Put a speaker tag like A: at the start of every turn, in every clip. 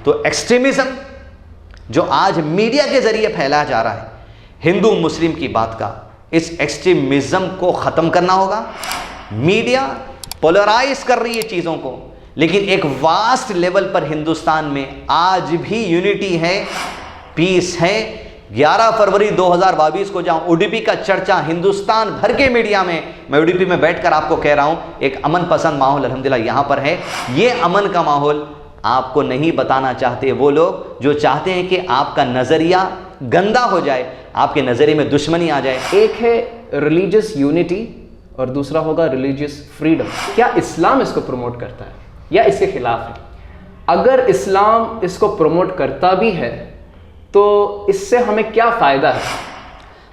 A: تو ایکسٹریمزم جو آج میڈیا کے ذریعے پھیلایا جا رہا ہے ہندو مسلم کی بات کا، اس ایکسٹریمزم کو ختم کرنا ہوگا. میڈیا پولرائز کر رہی ہے چیزوں کو، لیکن ایک واسٹ لیول پر ہندوستان میں آج بھی یونٹی ہے، پیس ہے. 11 فروری 2022 کو جہاں او ڈی پی کا چرچا ہندوستان بھر کے میڈیا میں او ڈی پی میں بیٹھ کر آپ کو کہہ رہا ہوں، ایک امن پسند ماحول الحمدللہ یہاں پر ہے. یہ امن کا ماحول آپ کو نہیں بتانا چاہتے وہ لوگ جو چاہتے ہیں کہ آپ کا نظریہ گندا ہو جائے، آپ کے نظریے میں دشمنی آ جائے.
B: ایک ہے ریلیجس یونٹی اور دوسرا ہوگا ریلیجس فریڈم. کیا اسلام اس کو پروموٹ کرتا ہے یا اس کے خلاف ہے؟ اگر اسلام اس کو پروموٹ کرتا بھی ہے تو اس سے ہمیں کیا فائدہ ہے؟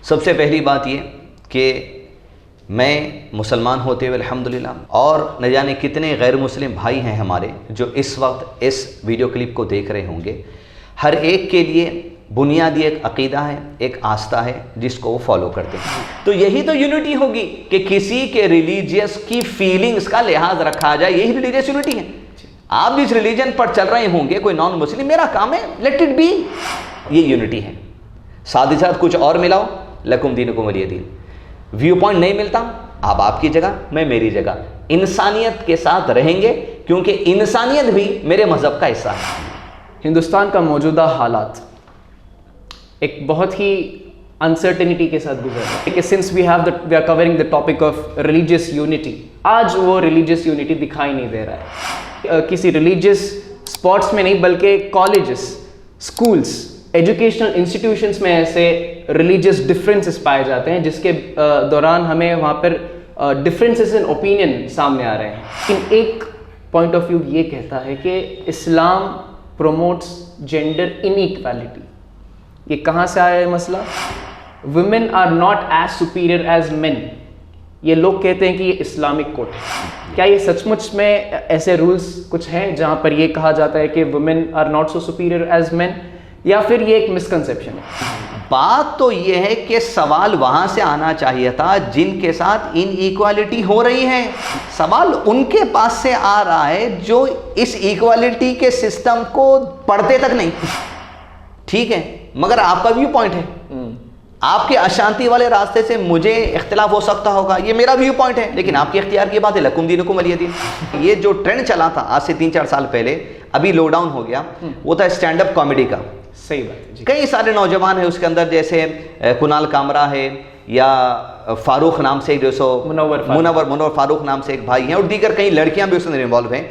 A: سب سے پہلی بات یہ کہ میں مسلمان ہوتے ہوئے الحمدللہ اور نہ جانے کتنے غیر مسلم بھائی ہیں ہمارے جو اس وقت اس ویڈیو کلپ کو دیکھ رہے ہوں گے، ہر ایک کے لیے بنیادی ایک عقیدہ ہے، ایک آستھا ہے جس کو وہ فالو کرتے ہیں. تو یہی تو یونٹی ہوگی کہ کسی کے ریلیجیس کی فیلنگز کا لحاظ رکھا جائے، یہی ریلیجیس یونٹی ہے. آپ جس ریلیجن پر چل رہے ہوں گے، کوئی نان مسلم، میرا کام ہے لیٹ اٹ بی، یہ یونٹی ہے. ساتھ ہی ساتھ کچھ اور ملاؤ، لکم دینکم ولی دین. ویو پوائنٹ نہیں ملتا، آپ کی جگہ میں میری جگہ، انسانیت کے ساتھ رہیں گے کیونکہ انسانیت بھی میرے مذہب کا حصہ ہے.
B: ہندوستان کا موجودہ حالات ایک بہت ہی انسرٹنٹی کے ساتھ گزر رہا ہے کہ since we are covering the topic of religious unity, آج وہ ریلیجیس یونٹی دکھائی نہیں دے رہا ہے. کسی ریلیجیس اسپاٹس میں نہیں بلکہ کالجز، اسکولس، ایجوکیشنل انسٹیٹیوشنس میں ایسے ریلیجیس ڈفرینسز پائے جاتے ہیں جس کے دوران ہمیں وہاں پر ڈفرینسز ان اوپینین سامنے آ رہے ہیں. لیکن ایک پوائنٹ آف ویو یہ کہتا ہے کہ اسلام پروموٹس جینڈر انیکویلٹی. یہ کہاں سے آیا ہے مسئلہ؟ Women are not as superior as men. یہ لوگ کہتے ہیں کہ یہ اسلامک کوٹ ہے. کیا یہ سچ مچ میں ایسے رولز کچھ ہیں جہاں پر یہ کہا جاتا ہے کہ women are not so superior as men, یا پھر یہ ایک مسکنسیپشن ہے؟
A: بات تو یہ ہے کہ سوال وہاں سے آنا چاہیے تھا جن کے ساتھ ان ایکوالٹی ہو رہی ہے. سوال ان کے پاس سے آ رہا ہے جو اس ایکوالٹی کے سسٹم کو پڑھتے تک نہیں. ٹھیک ہے، مگر آپ کا ویو پوائنٹ ہے، آپ کے اشانتی والے راستے سے مجھے اختلاف ہو سکتا ہوگا، یہ میرا ویو پوائنٹ ہے، لیکن آپ کی اختیار کی بات ہے. لکم دینکم ولی دین. یہ جو ٹرینڈ چلا تھا آج سے 3-4 سال پہلے، ابھی لو ڈاؤن ہو گیا، وہ تھا اسٹینڈ اپ کامیڈی کا.
B: صحیح بات ہے.
A: کئی سارے نوجوان ہیں اس کے اندر، جیسے کنال کامرا ہے یا فاروق نام سے جو سو منور فاروق نام سے ایک بھائی ہیں، اور دیگر کئی لڑکیاں بھی اس میں انوالو ہیں.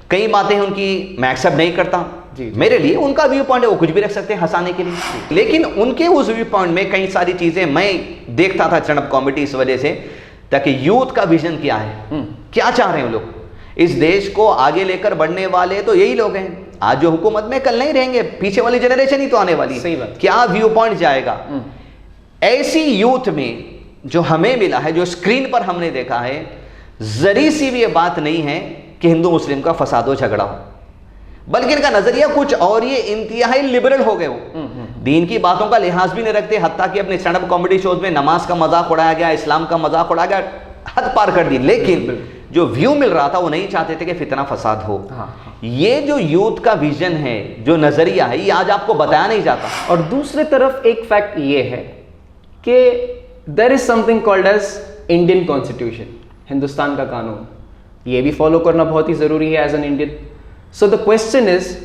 A: کئی باتیں ان کی میں ایکسیپٹ نہیں کرتا. میرے لیے ان کا ویو پوائنٹ ہے، وہ کچھ بھی رکھ سکتے ہیں ہنسانے کے لیے، لیکن ان کے اس ویو پوائنٹ میں کئی ساری چیزیں میں دیکھتا تھا اسٹینڈ اپ کامیڈی اس وجہ سے، تاکہ یوتھ کا ویژن کیا ہے، کیا چاہ رہے ہیں لوگ. اس دیش کو آگے لے کر بڑھنے والے تو یہی لوگ ہیں. آج جو حکومت میں کل نہیں رہیں گے، پیچھے والی جنریشن ہی تو آنے والی ہے. کیا ویو پوائنٹ جائے گا ایسی یوتھ میں جو ہمیں ملا ہے، جو اسکرین پر ہم نے دیکھا ہے. ذری سی بھی یہ بات نہیں ہے کہ ہندو مسلم کا فساد و جھگڑا ہو، بلکہ ان کا نظریہ کچھ اور، یہ انتہائی لبرل ہو گئے ہو، دین کی باتوں کا لحاظ بھی نہیں رکھتے. حتیٰ کہ اپنے اسٹینڈ اپ کامیڈی شوز میں نماز کا مذاق اڑایا گیا، اسلام کا مذاق اڑایا گیا، حد پار کر دی. لیکن جو ویو مل رہا تھا وہ نہیں چاہتے تھے کہ فتنہ فساد ہو. یہ جو یوتھ کا ویژن ہے، جو نظریہ ہے، یہ آج آپ کو بتایا نہیں جاتا.
B: اور دوسری طرف ایک فیکٹ یہ ہے کہ there is some thing called as Indian constitution. Hindustan کا قانون، یہ بھی فالو کرنا بہت ہی ضروری ہے as an Indian. So the question is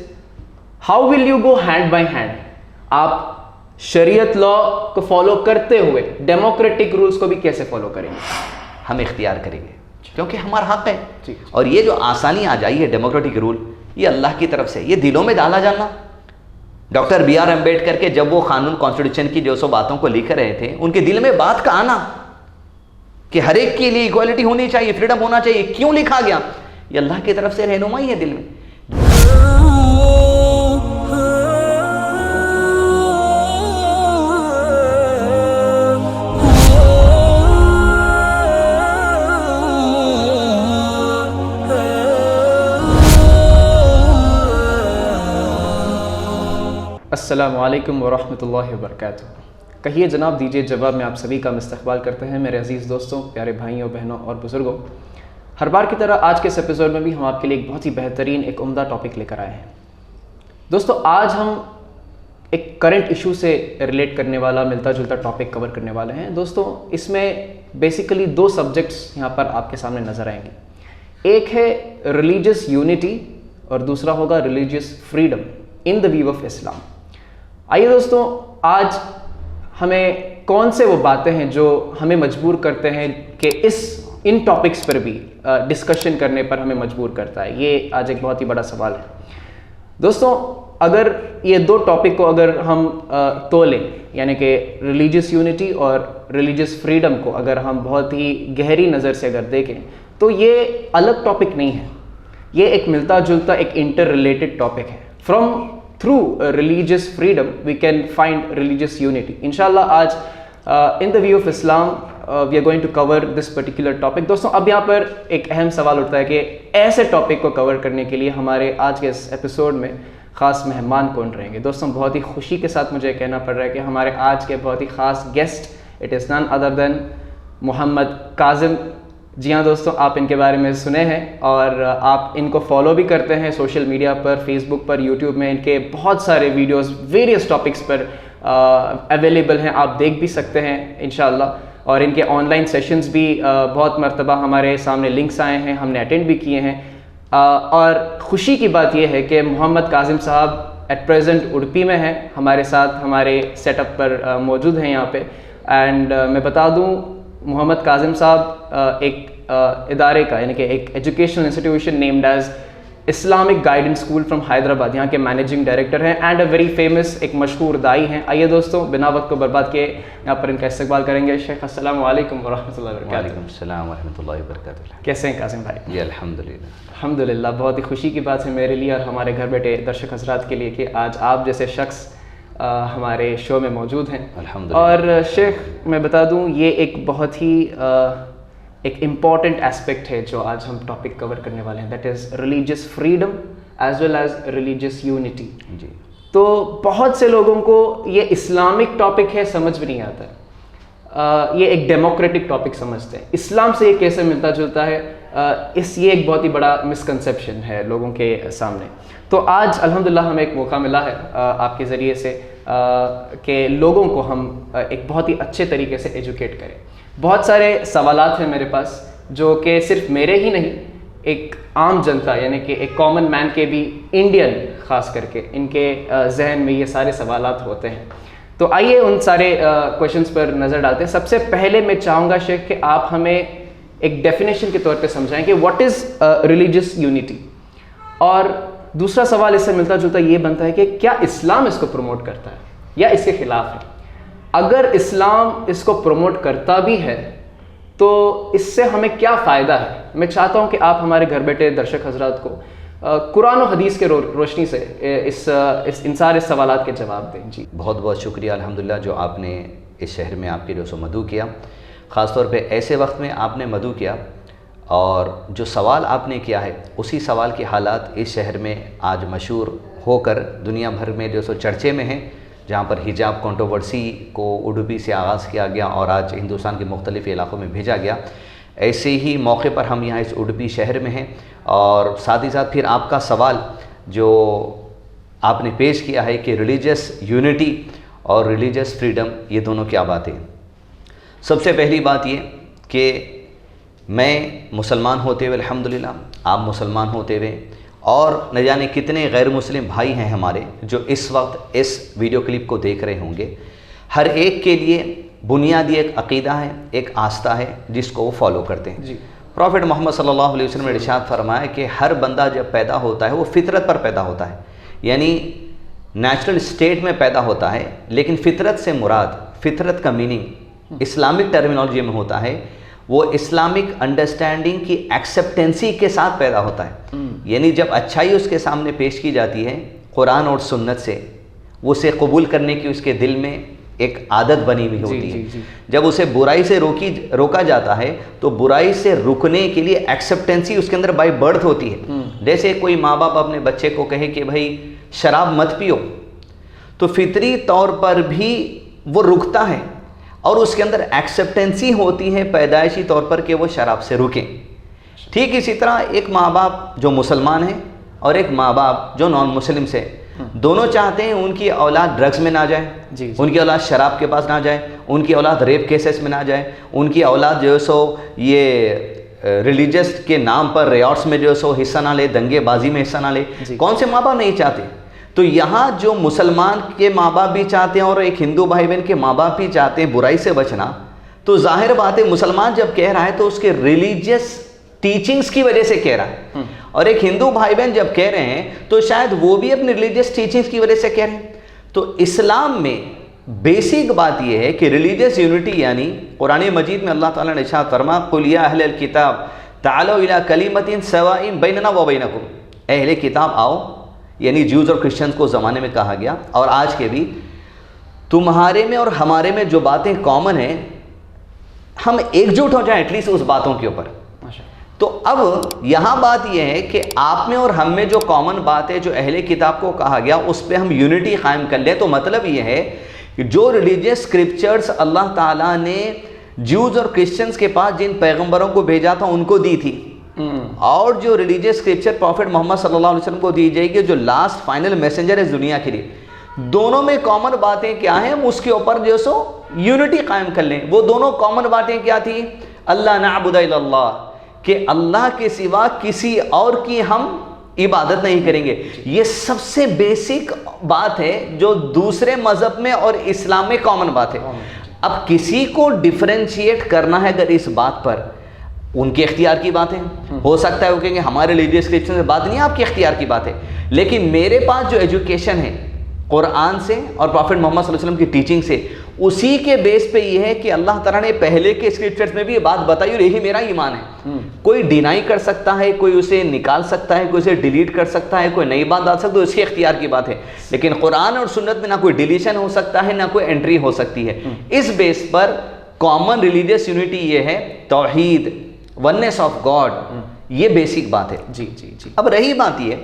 B: how will you go hand by hand? آپ شریعت لا کو فالو کرتے ہوئے ڈیموکریٹک رولز کو بھی کیسے فالو کریں گے؟
A: ہم اختیار کریں گے کیونکہ ہمارا حق ہے. اور یہ جو آسانی آ جائی ہے ڈیموکریٹک رول، یہ اللہ کی طرف سے، یہ دلوں میں ڈالا جانا. ڈاکٹر بی آر امبیڈکر کے جب وہ قانون کانسٹیٹیوشن کی جو سو باتوں کو لکھ رہے تھے، ان کے دل میں بات کا آنا کہ ہر ایک کے لیے ایکوالٹی ہونی چاہیے، فریڈم ہونا چاہیے، کیوں لکھا گیا؟ یہ اللہ کی طرف سے رہنمائی ہے دل میں.
B: السلام علیکم ورحمۃ اللہ وبرکاتہ. کہیے جناب، دیجیے جواب. میں آپ سبھی کا استقبال کرتے ہیں میرے عزیز دوستوں، پیارے بھائیوں، بہنوں اور بزرگوں. ہر بار کی طرح آج کے اس ایپیسوڈ میں بھی ہم آپ کے لیے ایک بہت ہی بہترین، ایک عمدہ ٹاپک لے کر آئے ہیں. دوستو آج ہم ایک کرنٹ ایشو سے ریلیٹ کرنے والا ملتا جلتا ٹاپک کور کرنے والے ہیں. دوستو اس میں بیسیکلی 2 سبجیکٹس یہاں پر آپ کے سامنے نظر آئیں گے. ایک ہے ریلیجیس یونٹی اور دوسرا ہوگا religious freedom in the view of Islam. آئیے دوستو آج ہمیں کون سے وہ باتیں ہیں جو ہمیں مجبور کرتے ہیں کہ ان ٹاپکس پر بھی ڈسکشن کرنے پر ہمیں مجبور کرتا ہے. یہ آج ایک بہت ہی بڑا سوال ہے. دوستو اگر یہ 2 ٹاپک کو اگر ہم تولیں یعنی کہ ریلیجیس یونٹی اور ریلیجیس فریڈم کو اگر ہم بہت ہی گہری نظر سے اگر دیکھیں تو یہ الگ ٹاپک نہیں ہے. یہ ایک ملتا جلتا ایک انٹر ریلیٹڈ ٹاپک ہے. through religious freedom we can find religious unity. Inshallah آج in the view of Islam we are going to cover this particular topic. دوستوں اب یہاں پر ایک اہم سوال اٹھتا ہے کہ ایسے ٹاپک کو کور کرنے کے لیے ہمارے آج کے اس ایپیسوڈ میں خاص مہمان کون رہیں گے. دوستوں بہت ہی خوشی کے ساتھ مجھے کہنا پڑ رہا ہے کہ ہمارے آج کے بہت ہی خاص guessed it is none other than محمد کاظم. جی ہاں دوستوں آپ ان کے بارے میں سنے ہیں اور آپ ان کو فالو بھی کرتے ہیں سوشل میڈیا پر, فیس بک پر, یوٹیوب میں. ان کے بہت سارے ویڈیوز ویریس ٹاپکس پر اویلیبل ہیں, آپ دیکھ بھی سکتے ہیں انشاءاللہ. اور ان کے آن لائن سیشنز بھی بہت مرتبہ ہمارے سامنے لنکس آئے ہیں, ہم نے اٹینڈ بھی کیے ہیں. اور خوشی کی بات یہ ہے کہ محمد کاظم صاحب ایٹ پریزنٹ اڈپی میں ہیں, ہمارے ساتھ ہمارے سیٹ اپ پر موجود ہیں یہاں پہ. اینڈ میں بتا دوں محمد کاظم صاحب ایک ادارے کا یعنی کہ ایک educational institution named as Islamic guidance school from Hyderabad, یہاں کے مینیجنگ ڈائریکٹر ہیں اینڈ اے ویری فیمس ایک مشہور دائی ہیں. آئیے دوستوں بنا وقت کو برباد کیے یہاں پر ان کا استقبال کریں گے. شیخ السلام علیکم ورحمۃ اللہ وبرکاتہ.
A: وعلیکم السلام ورحمۃ اللہ وبرکاتہ.
B: کیسے ہیں کاظم بھائی؟
A: جی الحمدللہ.
B: الحمدللہ بہت ہی خوشی کی بات ہے میرے لیے اور ہمارے گھر بیٹھے درشک حضرات کے لیے کہ آج آپ جیسے شخص ہمارے شو میں موجود ہیں. اور شیخ میں بتا دوں یہ ایک بہت ہی ایک امپورٹنٹ ایسپیکٹ ہے جو آج ہم ٹاپک کور کرنے والے ہیں, that is religious freedom as well as religious unity.
A: جی
B: تو بہت سے لوگوں کو یہ اسلامک ٹاپک ہے سمجھ بھی نہیں آتا ہے, یہ ایک ڈیموکریٹک ٹاپک سمجھتے ہیں. اسلام سے یہ کیسے ملتا جلتا ہے, یہ ایک بہت ہی بڑا مسکنسیپشن ہے لوگوں کے سامنے. تو آج الحمدللہ ہمیں ایک موقع ملا ہے آپ کے ذریعے سے کہ لوگوں کو ہم ایک بہت ہی اچھے طریقے سے ایجوکیٹ کریں. بہت سارے سوالات ہیں میرے پاس جو کہ صرف میرے ہی نہیں, ایک عام جنتا یعنی کہ ایک کامن مین کے بھی, انڈین خاص کر کے ان کے ذہن میں یہ سارے سوالات ہوتے ہیں. تو آئیے ان سارے کویشچنس پر نظر ڈالتے ہیں. سب سے پہلے میں چاہوں گا شیخ کہ آپ ہمیں ایک ڈیفینیشن کے طور پہ سمجھائیں کہ واٹ از ریلیجیس یونٹی, اور دوسرا سوال اس سے ملتا جلتا یہ بنتا ہے کہ کیا اسلام اس کو پروموٹ کرتا ہے یا اس کے خلاف ہے. اگر اسلام اس کو پروموٹ کرتا بھی ہے تو اس سے ہمیں کیا فائدہ ہے. میں چاہتا ہوں کہ آپ ہمارے گھر بیٹھے درشک حضرات کو قرآن و حدیث کے روشنی سے ان سارے سوالات کے جواب دیں. جی
A: بہت بہت شکریہ الحمدللہ جو آپ نے اس شہر میں آپ کے جو سو مدعو کیا, خاص طور پہ ایسے وقت میں آپ نے مدعو کیا اور جو سوال آپ نے کیا ہے اسی سوال کے حالات اس شہر میں آج مشہور ہو کر دنیا بھر میں جو سو چرچے میں ہیں, جہاں پر حجاب کنٹروورسی کو اڈوپی سے آغاز کیا گیا اور آج ہندوستان کے مختلف علاقوں میں بھیجا گیا. ایسے ہی موقع پر ہم یہاں اس اڈوپی شہر میں ہیں اور ساتھ ہی ساتھ پھر آپ کا سوال جو آپ نے پیش کیا ہے کہ ریلیجیس یونٹی اور ریلیجیس فریڈم یہ دونوں کیا باتیں. سب سے پہلی بات یہ کہ میں مسلمان ہوتے ہوئے الحمدللہ, آپ مسلمان ہوتے ہوئے اور نہ جانے کتنے غیر مسلم بھائی ہیں ہمارے جو اس وقت اس ویڈیو کلپ کو دیکھ رہے ہوں گے, ہر ایک کے لیے بنیادی ایک عقیدہ ہے, ایک آستھا ہے جس کو وہ فالو کرتے ہیں.
B: جی
A: پروفیٹ محمد صلی اللہ علیہ وسلم نے ارشاد فرمایا کہ ہر بندہ جب پیدا ہوتا ہے وہ فطرت پر پیدا ہوتا ہے, یعنی نیچرل اسٹیٹ میں پیدا ہوتا ہے, لیکن فطرت سے مراد, فطرت کا میننگ اسلامک ٹرمینالوجی میں ہوتا ہے وہ اسلامک انڈرسٹینڈنگ کی ایکسیپٹنسی کے ساتھ پیدا ہوتا ہے. یعنی جب اچھائی اس کے سامنے پیش کی جاتی ہے قرآن اور سنت سے, وہ اسے قبول کرنے کی اس کے دل میں ایک عادت بنی ہوئی ہوتی ہے. جب اسے برائی سے روکا جاتا ہے تو برائی سے رکنے کے لیے ایکسیپٹنسی اس کے اندر بائی برتھ ہوتی ہے. جیسے کوئی ماں باپ اپنے بچے کو کہے کہ بھائی شراب مت پیو, تو فطری طور پر بھی وہ رکتا ہے اور اس کے اندر ایکسیپٹنسی ہوتی ہے پیدائشی طور پر کہ وہ شراب سے رکیں. ٹھیک اسی طرح ایک ماں باپ جو مسلمان ہیں اور ایک ماں باپ جو نان مسلم سے, دونوں چاہتے ہیں ان کی اولاد ڈرگز میں نہ جائے, ان کی اولاد شراب کے پاس نہ جائے, ان کی اولاد ریپ کیسز میں نہ جائے, ان کی اولاد جو ہے سو یہ ریلیجس کے نام پر ریاٹس میں جو ہے سو حصہ نہ لے, دنگے بازی میں حصہ نہ لے. کون سے ماں باپ نہیں چاہتے؟ تو یہاں جو مسلمان کے ماں باپ بھی چاہتے ہیں اور ایک ہندو بھائی بہن کے ماں باپ بھی چاہتے ہیں برائی سے بچنا, تو ظاہر بات ہے مسلمان جب کہہ رہا ہے تو اس کے ریلیجیس ٹیچنگز کی وجہ سے کہہ رہا ہے, اور ایک ہندو بھائی بہن جب کہہ رہے ہیں تو شاید وہ بھی اپنی ریلیجیس ٹیچنگز کی وجہ سے کہہ رہے ہیں. تو اسلام میں بیسک بات یہ ہے کہ ریلیجیس یونٹی, یعنی قرآن مجید میں اللہ تعالیٰ نے ارشاد فرمایا قُلْ يَا أَهْلَ الْكِتَابِ تَعَالَوْا إِلَىٰ كَلِمَةٍ سَوَاءٍ بَيْنَنَا وَبَيْنَكُمْ, اہل کتاب آؤ, یعنی جوز اور کرسچنز کو زمانے میں کہا گیا اور آج کے بھی, تمہارے میں اور ہمارے میں جو باتیں کامن ہیں ہم ایک جٹ ہو جائیں ایٹ لیسٹ اس باتوں کے اوپر. تو اب یہاں بات یہ ہے کہ آپ میں اور ہم میں جو کامن بات ہے جو اہل کتاب کو کہا گیا اس پہ ہم یونٹی قائم کر لیں. تو مطلب یہ ہے کہ جو ریلیجیس اسکرپچرز اللہ تعالیٰ نے جوز اور کرسچنز کے پاس جن پیغمبروں کو بھیجا تھا ان کو دی تھی, اور جو ریلیجیس اسکرپچر پروفٹ محمد صلی اللہ علیہ وسلم کو دی جائے گی جو لاسٹ فائنل میسنجر ہے دنیا کے لیے, دونوں میں کامن باتیں کیا ہیں ہم اس کے اوپر جو سو یونٹی قائم کر لیں. وہ دونوں کامن باتیں کیا تھی؟ اللہ نعبد الا اللہ, کہ اللہ کے سوا کسی اور کی ہم عبادت نہیں کریں گے. یہ سب سے بیسک بات ہے جو دوسرے مذہب میں اور اسلام میں کامن بات ہے. اب کسی کو ڈیفرینشیٹ کرنا ہے اگر اس بات پر, ان کے اختیار کی بات ہے, ہو سکتا ہے وہ کہیں گے ہمارے ریلیجیس کرسچن سے بات نہیں, آپ کے اختیار کی بات ہے. لیکن میرے پاس جو ایجوکیشن ہے قرآن سے اور پروفٹ محمد صلی اللہ علیہ وسلم کی ٹیچنگ سے, اسی کے بیس پہ یہ ہے کہ اللہ تعالیٰ نے پہلے کے اسکرپچرز میں بھی یہ بات بتائی اور یہی میرا ایمان ہے. کوئی ڈینائی کر سکتا ہے, کوئی اسے نکال سکتا ہے, کوئی اسے ڈیلیٹ کر سکتا ہے, کوئی نئی بات ڈال سکتا ہے, اس کے اختیار کی بات ہے. لیکن قرآن اور سنت میں نہ کوئی ڈیلیشن ہو سکتا ہے نہ کوئی انٹری ہو سکتی ہے. اس بیس پر کامن ریلیجیس یونٹی یہ ہے توحید, وننس آف گاڈ, یہ بیسک بات ہے.
B: جی جی جی.
A: اب رہی بات یہ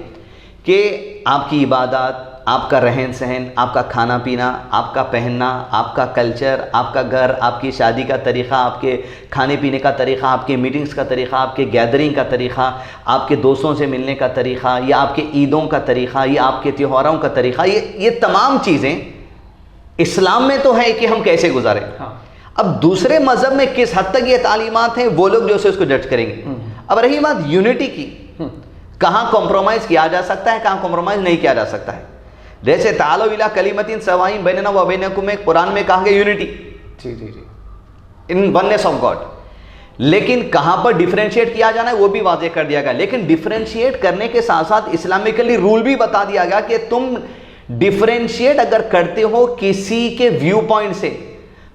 A: کہ آپ کی عبادات, آپ کا رہن سہن, آپ کا کھانا پینا, آپ کا پہننا, آپ کا کلچر, آپ کا گھر, آپ کی شادی کا طریقہ, آپ کے کھانے پینے کا طریقہ, آپ کے میٹنگز کا طریقہ, آپ کے گیدرنگ کا طریقہ, آپ کے دوستوں سے ملنے کا طریقہ, یا آپ کے عیدوں کا طریقہ, یا آپ کے تہواروں کا طریقہ, یہ تمام چیزیں اسلام میں تو ہے کہ ہم کیسے گزاریں. اب دوسرے مذہب میں کس حد تک یہ تعلیمات ہیں وہ لوگ جو سے اس کو جج کریں گے. اب رہی بات یونٹی کی, کہاں کمپرومائز کیا جا سکتا ہے, کہاں کمپرومائز نہیں کیا جا سکتا ہے. جیسے تعالوا الی کلمۃ سواء بیننا و بینکم میں قرآن میں کہا گیا یونٹی,
B: جی جی جی,
A: ان وننس آف گاڈ. لیکن کہاں پر ڈیفرینشیٹ کیا جانا ہے وہ بھی واضح کر دیا گیا. لیکن ڈیفرینشیٹ کرنے کے ساتھ ساتھ اسلامکلی رول بھی بتا دیا گیا کہ تم ڈیفرینشیٹ اگر کرتے ہو کسی کے ویو پوائنٹ سے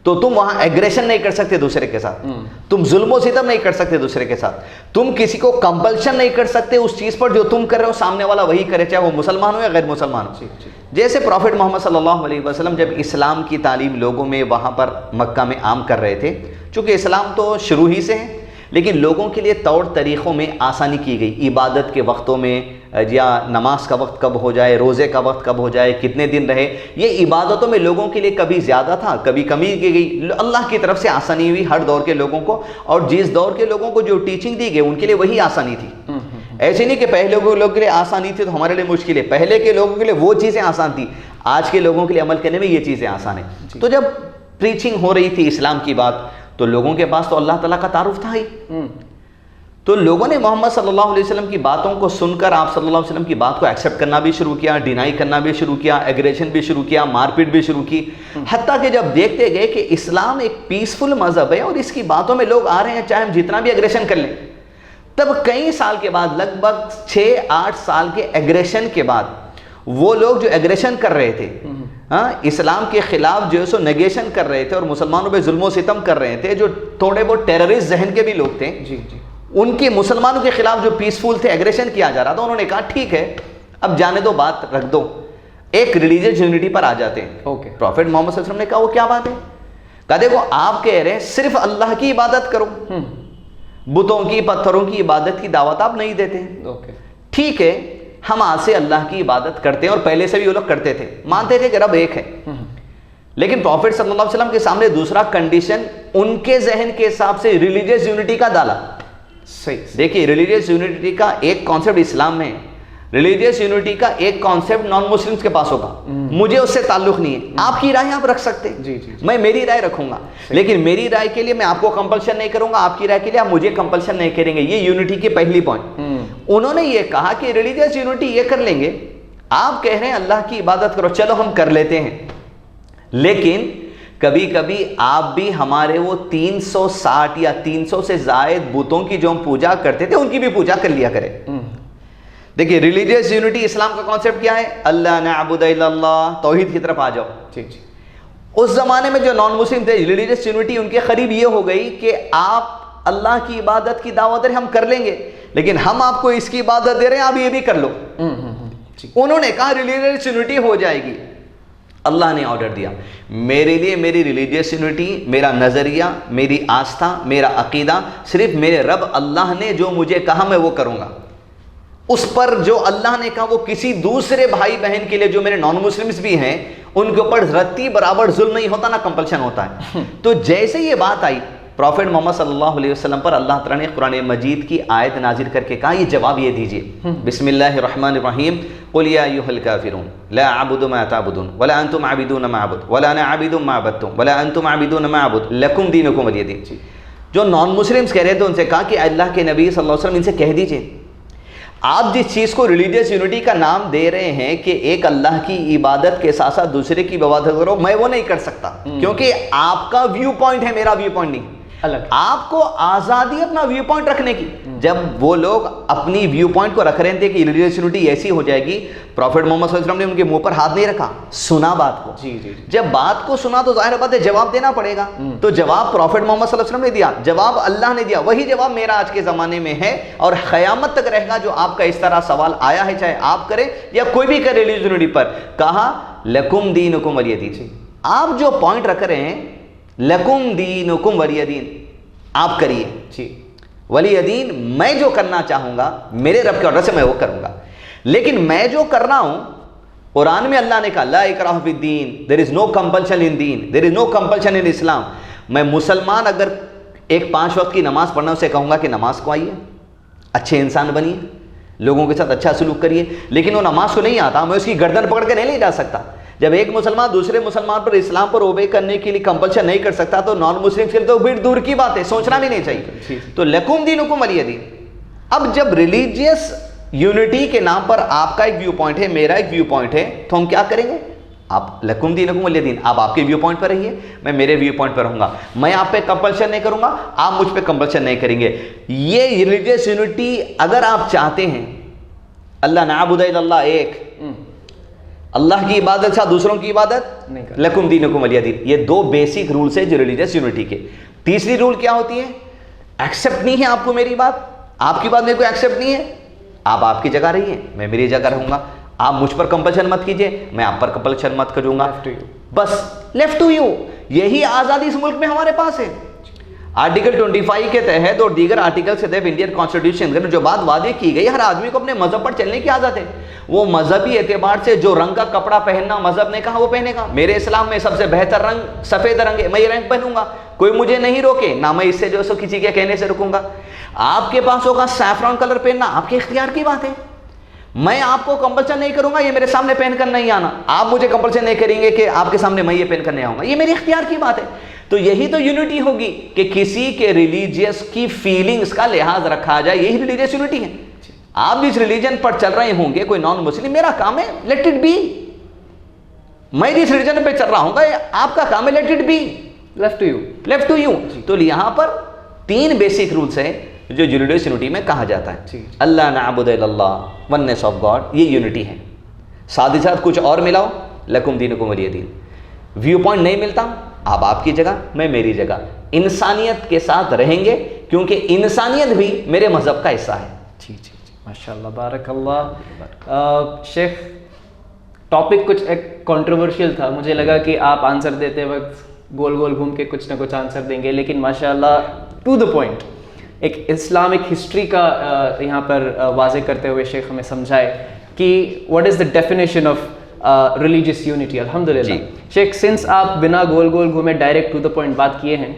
A: تو تم وہاں ایگریشن نہیں کر سکتے دوسرے کے ساتھ, تم ظلم و ستم نہیں کر سکتے دوسرے کے ساتھ, تم کسی کو کمپلشن نہیں کر سکتے اس چیز پر جو تم کر رہے ہو سامنے والا وہی کرے, چاہے وہ مسلمان ہو یا غیر مسلمان ہو. جیسے پروفٹ محمد صلی اللہ علیہ وسلم جب اسلام کی تعلیم لوگوں میں وہاں پر مکہ میں عام کر رہے تھے, چونکہ اسلام تو شروع ہی سے ہے, لیکن لوگوں کے لیے طور طریقوں میں آسانی کی گئی. عبادت کے وقتوں میں, یا نماز کا وقت کب ہو جائے, روزے کا وقت کب ہو جائے, کتنے دن رہے, یہ عبادتوں میں لوگوں کے لیے کبھی زیادہ تھا کبھی کمی کی گئی. اللہ کی طرف سے آسانی ہوئی ہر دور کے لوگوں کو, اور جس دور کے لوگوں کو جو ٹیچنگ دی گئی ان کے لیے وہی آسانی تھی. ایسے نہیں کہ پہلے کے لوگوں کے لیے آسانی تھی تو ہمارے لیے مشکل ہے, پہلے کے لوگوں کے لیے وہ چیزیں آسان تھی, آج کے لوگوں کے لیے عمل کرنے میں یہ چیزیں آسان ہیں. تو جب پریچنگ ہو رہی تھی اسلام کی بات تو لوگوں کے پاس تو اللہ تعالیٰ کا تعارف تھا ہی, تو لوگوں نے محمد صلی اللہ علیہ وسلم کی باتوں کو سن کر آپ صلی اللہ علیہ وسلم کی بات کو ایکسیپٹ کرنا بھی شروع کیا, ڈینائی کرنا بھی شروع کیا, ایگریشن بھی شروع کیا, مار پیٹ بھی شروع کی. حتیٰ کہ جب دیکھتے گئے کہ اسلام ایک پیسفل مذہب ہے اور اس کی باتوں میں لوگ آ رہے ہیں چاہے ہم جتنا بھی ایگریشن کر لیں, تب کئی سال کے بعد, لگ بھگ 6-8 سال کے ایگریشن کے بعد, وہ لوگ جو ایگریشن کر رہے تھے, اسلام کے خلاف جو ہے سو نیگیشن کر رہے تھے اور مسلمانوں پہ ظلم و ستم کر رہے تھے, جو تھوڑے بہت ٹیررسٹ ذہن کے بھی لوگ تھے, ان کے مسلمانوں کے خلاف جو پیسفل تھے, ایگریشن کیا جا رہا تھا, انہوں نے کہا ٹھیک ہے اب جانے دو, بات رکھ دو, ایک ریلیجیس یونٹی پر آ جاتے ہیں. پروفٹ محمد صلی اللہ علیہ وسلم نے کہا وہ کیا بات ہے؟ کہا دیکھو آپ کہہ رہے ہیں صرف اللہ کی عبادت کرو, بتوں کی پتھروں کی عبادت کی دعوت آپ نہیں دیتے. ٹھیک ہے ہم آج سے اللہ کی عبادت کرتے ہیں, اور پہلے سے بھی وہ لوگ کرتے تھے, مانتے تھے کہ رب ایک ہے. لیکن پروفٹ صلی اللہ علیہ وسلم کے سامنے دوسرا کنڈیشن ان کے ذہن کے حساب سے ریلیجیس یونٹی کا ڈالا.
B: صحیح.
A: دیکھیے ریلیجیس یونٹی کا ایک کانسیپٹ اسلام میں, ریلیجیس یونٹی کا ایک کانسیپٹ نان مسلمس کے پاس ہوگا, مجھے اس سے تعلق نہیں ہے. آپ کی رائے آپ رکھ سکتے ہیں, میں میری رائے رکھوں گا, لیکن میری رائے کے لیے میں آپ کو کمپلشن نہیں کروں گا, آپ کی رائے کے لیے آپ مجھے کمپلشن نہیں کریں گے. یہ یونٹی کی پہلی پوائنٹ. انہوں نے یہ کہا کہ ریلیجیس یونٹی یہ کر لیں گے, آپ کہہ رہے ہیں اللہ کی عبادت کرو, چلو ہم کر لیتے ہیں, لیکن کبھی کبھی آپ بھی ہمارے وہ 360 یا 300 سے زائد بتوں کی جو ہم پوجا کرتے تھے ان کی بھی پوجا کر لیا کرے. دیکھیے ریلیجیس یونٹی اسلام کا کانسیپٹ کیا ہے, اللہ نعبد الا اللہ, توحید کی طرف آ جاؤ. اس زمانے میں جو نان مسلم تھے, ریلیجیس یونٹی ان کے قریب یہ ہو گئی کہ آپ اللہ کی عبادت کی دعوت ہم کر لیں گے, لیکن ہم آپ کو اس کی عبادت دے رہے ہیں, آپ یہ بھی کر لو. انہوں نے کہا ریلیجیس یونٹی ہو جائے گی. اللہ نے آرڈر دیا, میرے لیے میری ریلیجیس یونٹی, میرا نظریہ, میری آستھا, میرا عقیدہ صرف میرے رب اللہ نے جو مجھے کہا میں وہ کروں گا. اس پر جو اللہ نے کہا وہ کسی دوسرے بھائی بہن کے لیے جو میرے نان مسلمز بھی ہیں ان کے اوپر رتی برابر ظلم نہیں ہوتا, نہ کمپلشن ہوتا ہے. تو جیسے یہ بات آئی پروفیٹ محمد صلی اللہ علیہ وسلم پر, اللہ تعالیٰ نے قرآن مجید کی آیت نازل کر کے کہا یہ جواب یہ دیجئے, بسم اللہ الرحمن الرحیم, قل یا ایھا الکافرون لا اعبد ما تعبدون ولا انتم عابدون ما اعبد ولا انا عابد ما عبدتم ولا انتم عابدون ما اعبد لکم دینکم ولی دین. جو نان مسلمز کہہ رہے تھے ان سے کہا کہ اللہ کے نبی صلی اللہ علیہ وسلم ان سے کہہ دیجئے, آپ جس چیز کو ریلیجیس یونٹی کا نام دے رہے ہیں کہ ایک اللہ کی عبادت کے ساتھ ساتھ دوسرے کی عبادت کرو, میں وہ نہیں کر سکتا, کیونکہ آپ کا ویو پوائنٹ ہے, میرا ویو پوائنٹ نہیں. آپ کو آزادی اپنا ویو پوائنٹ رکھنے کی. جب وہ لوگ اپنی ویو پوائنٹ کو رکھ رہے تھے کہ ریلیجیس یونٹی ایسی ہو جائے گی, پروفیٹ محمد صلی اللہ علیہ وسلم نے ان کے منہ پر ہاتھ نہیں رکھا, سنا بات کو. جب بات کو سنا تو ظاہر بات ہے جواب دینا پڑے گا. تو جواب پروفیٹ محمد صلی اللہ علیہ وسلم نے دیا, جواب اللہ نے دیا, وہی جواب میرا آج کے زمانے میں ہے اور قیامت تک رہے گا. جو آپ کا اس طرح سوال آیا ہے, چاہے آپ کریں یا کوئی بھی کرے ریلیجیس یونٹی پر, کہا لکم دینکم ولی دین. آپ جو پوائنٹ رکھ رہے ہیں لکم دینکم ولی دین, آپ کریے ولی دین, میں جو کرنا چاہوں گا میرے رب کے آرڈر سے میں وہ کروں گا. لیکن میں جو کر رہا ہوں, قرآن میں اللہ نے کہا لا اکراہ فی الدین, there is no compulsion in then, there is no compulsion in اسلام. میں مسلمان اگر ایک 5 وقت کی نماز پڑھنا اسے کہوں گا کہ نماز کو آئیے, اچھے انسان بنیے, لوگوں کے ساتھ اچھا سلوک کریے, لیکن وہ نماز کو نہیں آتا, میں اس کی گردن پکڑ کے نہیں لے جا سکتا. جب ایک مسلمان دوسرے مسلمان پر اسلام پر اوبے کرنے کے لیے کمپلشن نہیں کر سکتا تو نان مسلم کے لیے تو بڑی دور کی بات ہے, سوچنا بھی نہیں چاہیے. تو لکم دینکم ولی دین. اب جب ریلیجیس یونٹی کے نام پر آپ کا ایک ویو پوائنٹ ہے, میرا ایک ویو پوائنٹ ہے, تو ہم کیا کریں گے, آپ لکم دینکم ولی دین, آپ آپ کے ویو پوائنٹ پر رہیے, میں میرے ویو پوائنٹ پر رہوں گا. میں آپ پہ کمپلشن نہیں کروں گا, آپ مجھ پہ کمپلشن نہیں کریں گے. یہ ریلیجیس یونٹی اگر آپ چاہتے ہیں, اللہ نعبد الا اللہ ایک, اللہ کی عبادت سے دوسروں کی عبادت لکم دینکم ولی دین. یہ 2 بیسک رولز ہیں جو ریلیجیس یونٹی کے. تیسری رول کیا ہوتی ہے, ایکسیپٹ نہیں ہے آپ کو میری بات, آپ کی بات میرے کو ایکسیپٹ نہیں ہے, آپ آپ کی جگہ رہیے, میں میری جگہ رہوں گا. آپ مجھ پر کمپلشن مت کیجئے, میں آپ پر کمپلشن مت کروں گا, بس لیفٹ ٹو یو. یہی آزادی اس ملک میں ہمارے پاس ہے. آرٹیکل 25 کے تحت اور دیگر آرٹیکل سے تحت انڈین کانسٹیٹیوشن میں جو بات وعدے کی گئی, ہر آدمی کو اپنے مذہب پر چلنے کی آزادی ہے. وہ مذہبی اعتبار سے جو رنگ کا کپڑا پہننا مذہب نے کہا وہ پہنے گا. میرے اسلام میں سب سے بہتر رنگ سفید رنگ ہے, میں یہ رنگ پہنوں گا, کوئی مجھے نہیں روکے, نہ میں اس سے جو سو کسی کے کہنے سے رکوں گا. آپ کے پاس ہوگا سیفران کلر پہننا, آپ کے اختیار کی بات ہے, میں آپ کو کمپلشن نہیں کروں گا یہ میرے سامنے پہن کر نہیں آنا, آپ مجھے کمپلشن نہیں کریں گے کہ آپ کے سامنے میں یہ پہن کر نہیں آؤں گا, یہ میرے اختیار کی بات ہے. تو یہی تو یونٹی ہوگی کہ کسی کے ریلیجیس کی فیلنگز کا لحاظ رکھا جائے, یہی ریلیجیس یونٹی ہے. آپ جس ریلیجن پر چل رہے ہوں گے, کوئی نان مسلم, میرا کام ہے لیٹ اٹ بی. میں جس ریلیجن پہ چل رہا ہوں گا آپ کا کام ہے let it be, left to you, left to you. تو یہاں پر 3 بیسک رولز ہیں جو ریلیجیس یونٹی میں کہا جاتا ہے. اللہ نعبد الا اللہ, ونس آف گاڈ, یہ یونٹی ہے. ساتھ ہی ساتھ کچھ اور ملاؤ, لکم دینکم ولی دین. ویو پوائنٹ نہیں ملتا, آپ آپ کی جگہ, میں میری جگہ, انسانیت کے ساتھ رہیں گے کیونکہ انسانیت بھی میرے مذہب کا حصہ ہے.
B: جی جی ماشاءاللہ, بارک اللہ. شیخ ٹاپک کچھ ایک کنٹروورشیل تھا, مجھے لگا کہ آپ آنسر دیتے وقت گول گول گھوم کے کچھ نہ کچھ آنسر دیں گے, لیکن ماشاءاللہ ٹو دا پوائنٹ ایک اسلامک ہسٹری کا یہاں پر واضح کرتے ہوئے شیخ ہمیں سمجھائے کہ what is the definition of religious unity. الحمدللہ شیخ, سنس آپ بنا گول گول گھومے ڈائریکٹ ٹو دا پوائنٹ بات کیے ہیں,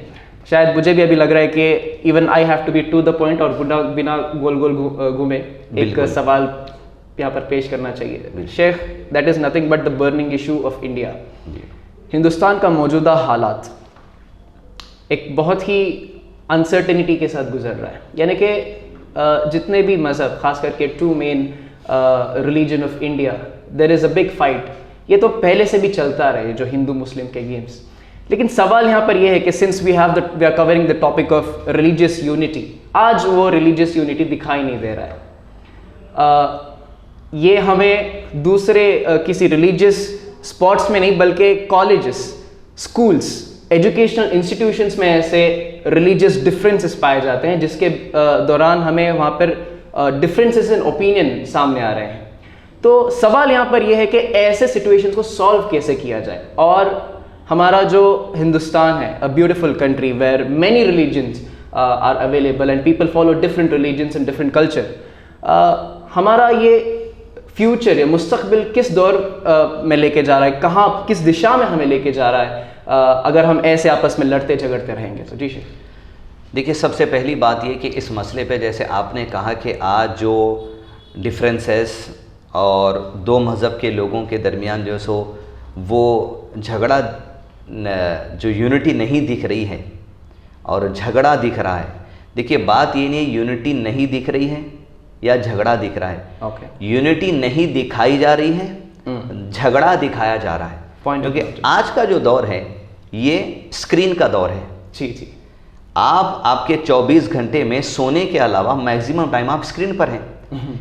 B: شاید مجھے بھی ابھی لگ رہا ہے کہ even I have to be to the point, اور بنا گول گول گھومے ایک سوال یہاں پر پیش کرنا چاہیے. شیخ, that is nothing but the burning issue of India. Hindustan کا موجودہ حالات ایک بہت ہی انسرٹنٹی کے ساتھ گزر رہا ہے. یعنی کہ جتنے بھی مذہب, خاص کر کے 2 main religion of India, there is a big fight. یہ تو پہلے سے بھی چلتا رہے, جو ہندو مسلم کے گیمس. لیکن سوال یہاں پر یہ ہے کہ since we are covering the topic of religious unity, آج وہ ریلیجیس یونٹی دکھائی نہیں دے رہا ہے. یہ ہمیں دوسرے کسی ریلیجیس اسپاٹس میں نہیں, بلکہ کالجز, اسکولس, ایجوکیشنل انسٹیٹیوشنس میں ایسے ریلیجیس ڈفرینسز پائے جاتے ہیں جس کے دوران ہمیں وہاں پر ڈفرینسز ان اوپینین سامنے آ رہے ہیں. تو سوال یہاں پر یہ ہے کہ ایسے سچویشنز کو سالو کیسے کیا جائے. اور ہمارا جو ہندوستان ہے, a beautiful country where many religions are available and people follow different religions and different culture. ہمارا یہ فیوچر یا مستقبل کس دور میں لے کے جا رہا ہے, کہاں, کس دشا میں ہمیں لے کے جا رہا ہے اگر ہم ایسے آپس میں لڑتے جھگڑتے رہیں گے. تو جی شیخ.
A: دیکھیے, سب سے پہلی بات یہ کہ اس مسئلے پہ جیسے آپ نے کہا کہ آج جو ڈفرینسز اور 2 مذہب کے لوگوں کے درمیان جو سو وہ جھگڑا, جو یونٹی نہیں دکھ رہی ہے اور جھگڑا دکھ رہا ہے. دیکھیے, بات یہ نہیں یونٹی نہیں دکھ رہی ہے یا جھگڑا دکھ رہا ہے. یونٹی نہیں دکھائی جا رہی ہے, جھگڑا دکھایا جا رہا ہے. کیونکہ آج کا جو دور ہے یہ اسکرین کا دور ہے.
B: جی جی.
A: آپ کے 24 گھنٹے میں سونے کے علاوہ میکسیمم ٹائم آپ اسکرین پر ہیں.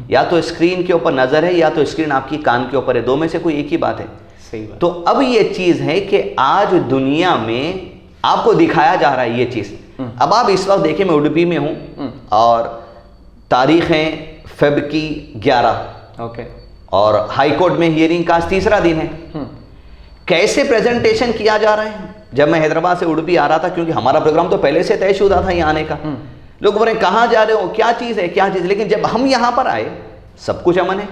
A: یا تو اسکرین کے اوپر نظر ہے یا تو اسکرین آپ کی کان کے اوپر ہے, 2 میں سے کوئی ایک ہی بات ہے. تو اب یہ چیز ہے کہ آج دنیا میں آپ کو دکھایا جا رہا ہے یہ چیز. اب آپ اس وقت دیکھیں, میں اڈوپی میں ہوں اور تاریخ ہے فیب کی 11 اور ہائی کورٹ میں ہیئرنگ کا 3را دن ہے. کیسے پریزنٹیشن کیا جا رہا ہے. جب میں حیدرآباد سے اڈوپی آ رہا تھا, کیونکہ ہمارا پروگرام تو پہلے سے طے شدہ تھا یہاں آنے کا, لوگ بولے کہاں جا رہے ہو, کیا چیز ہے, کیا چیز. لیکن جب ہم یہاں پر آئے سب کچھ امن ہے.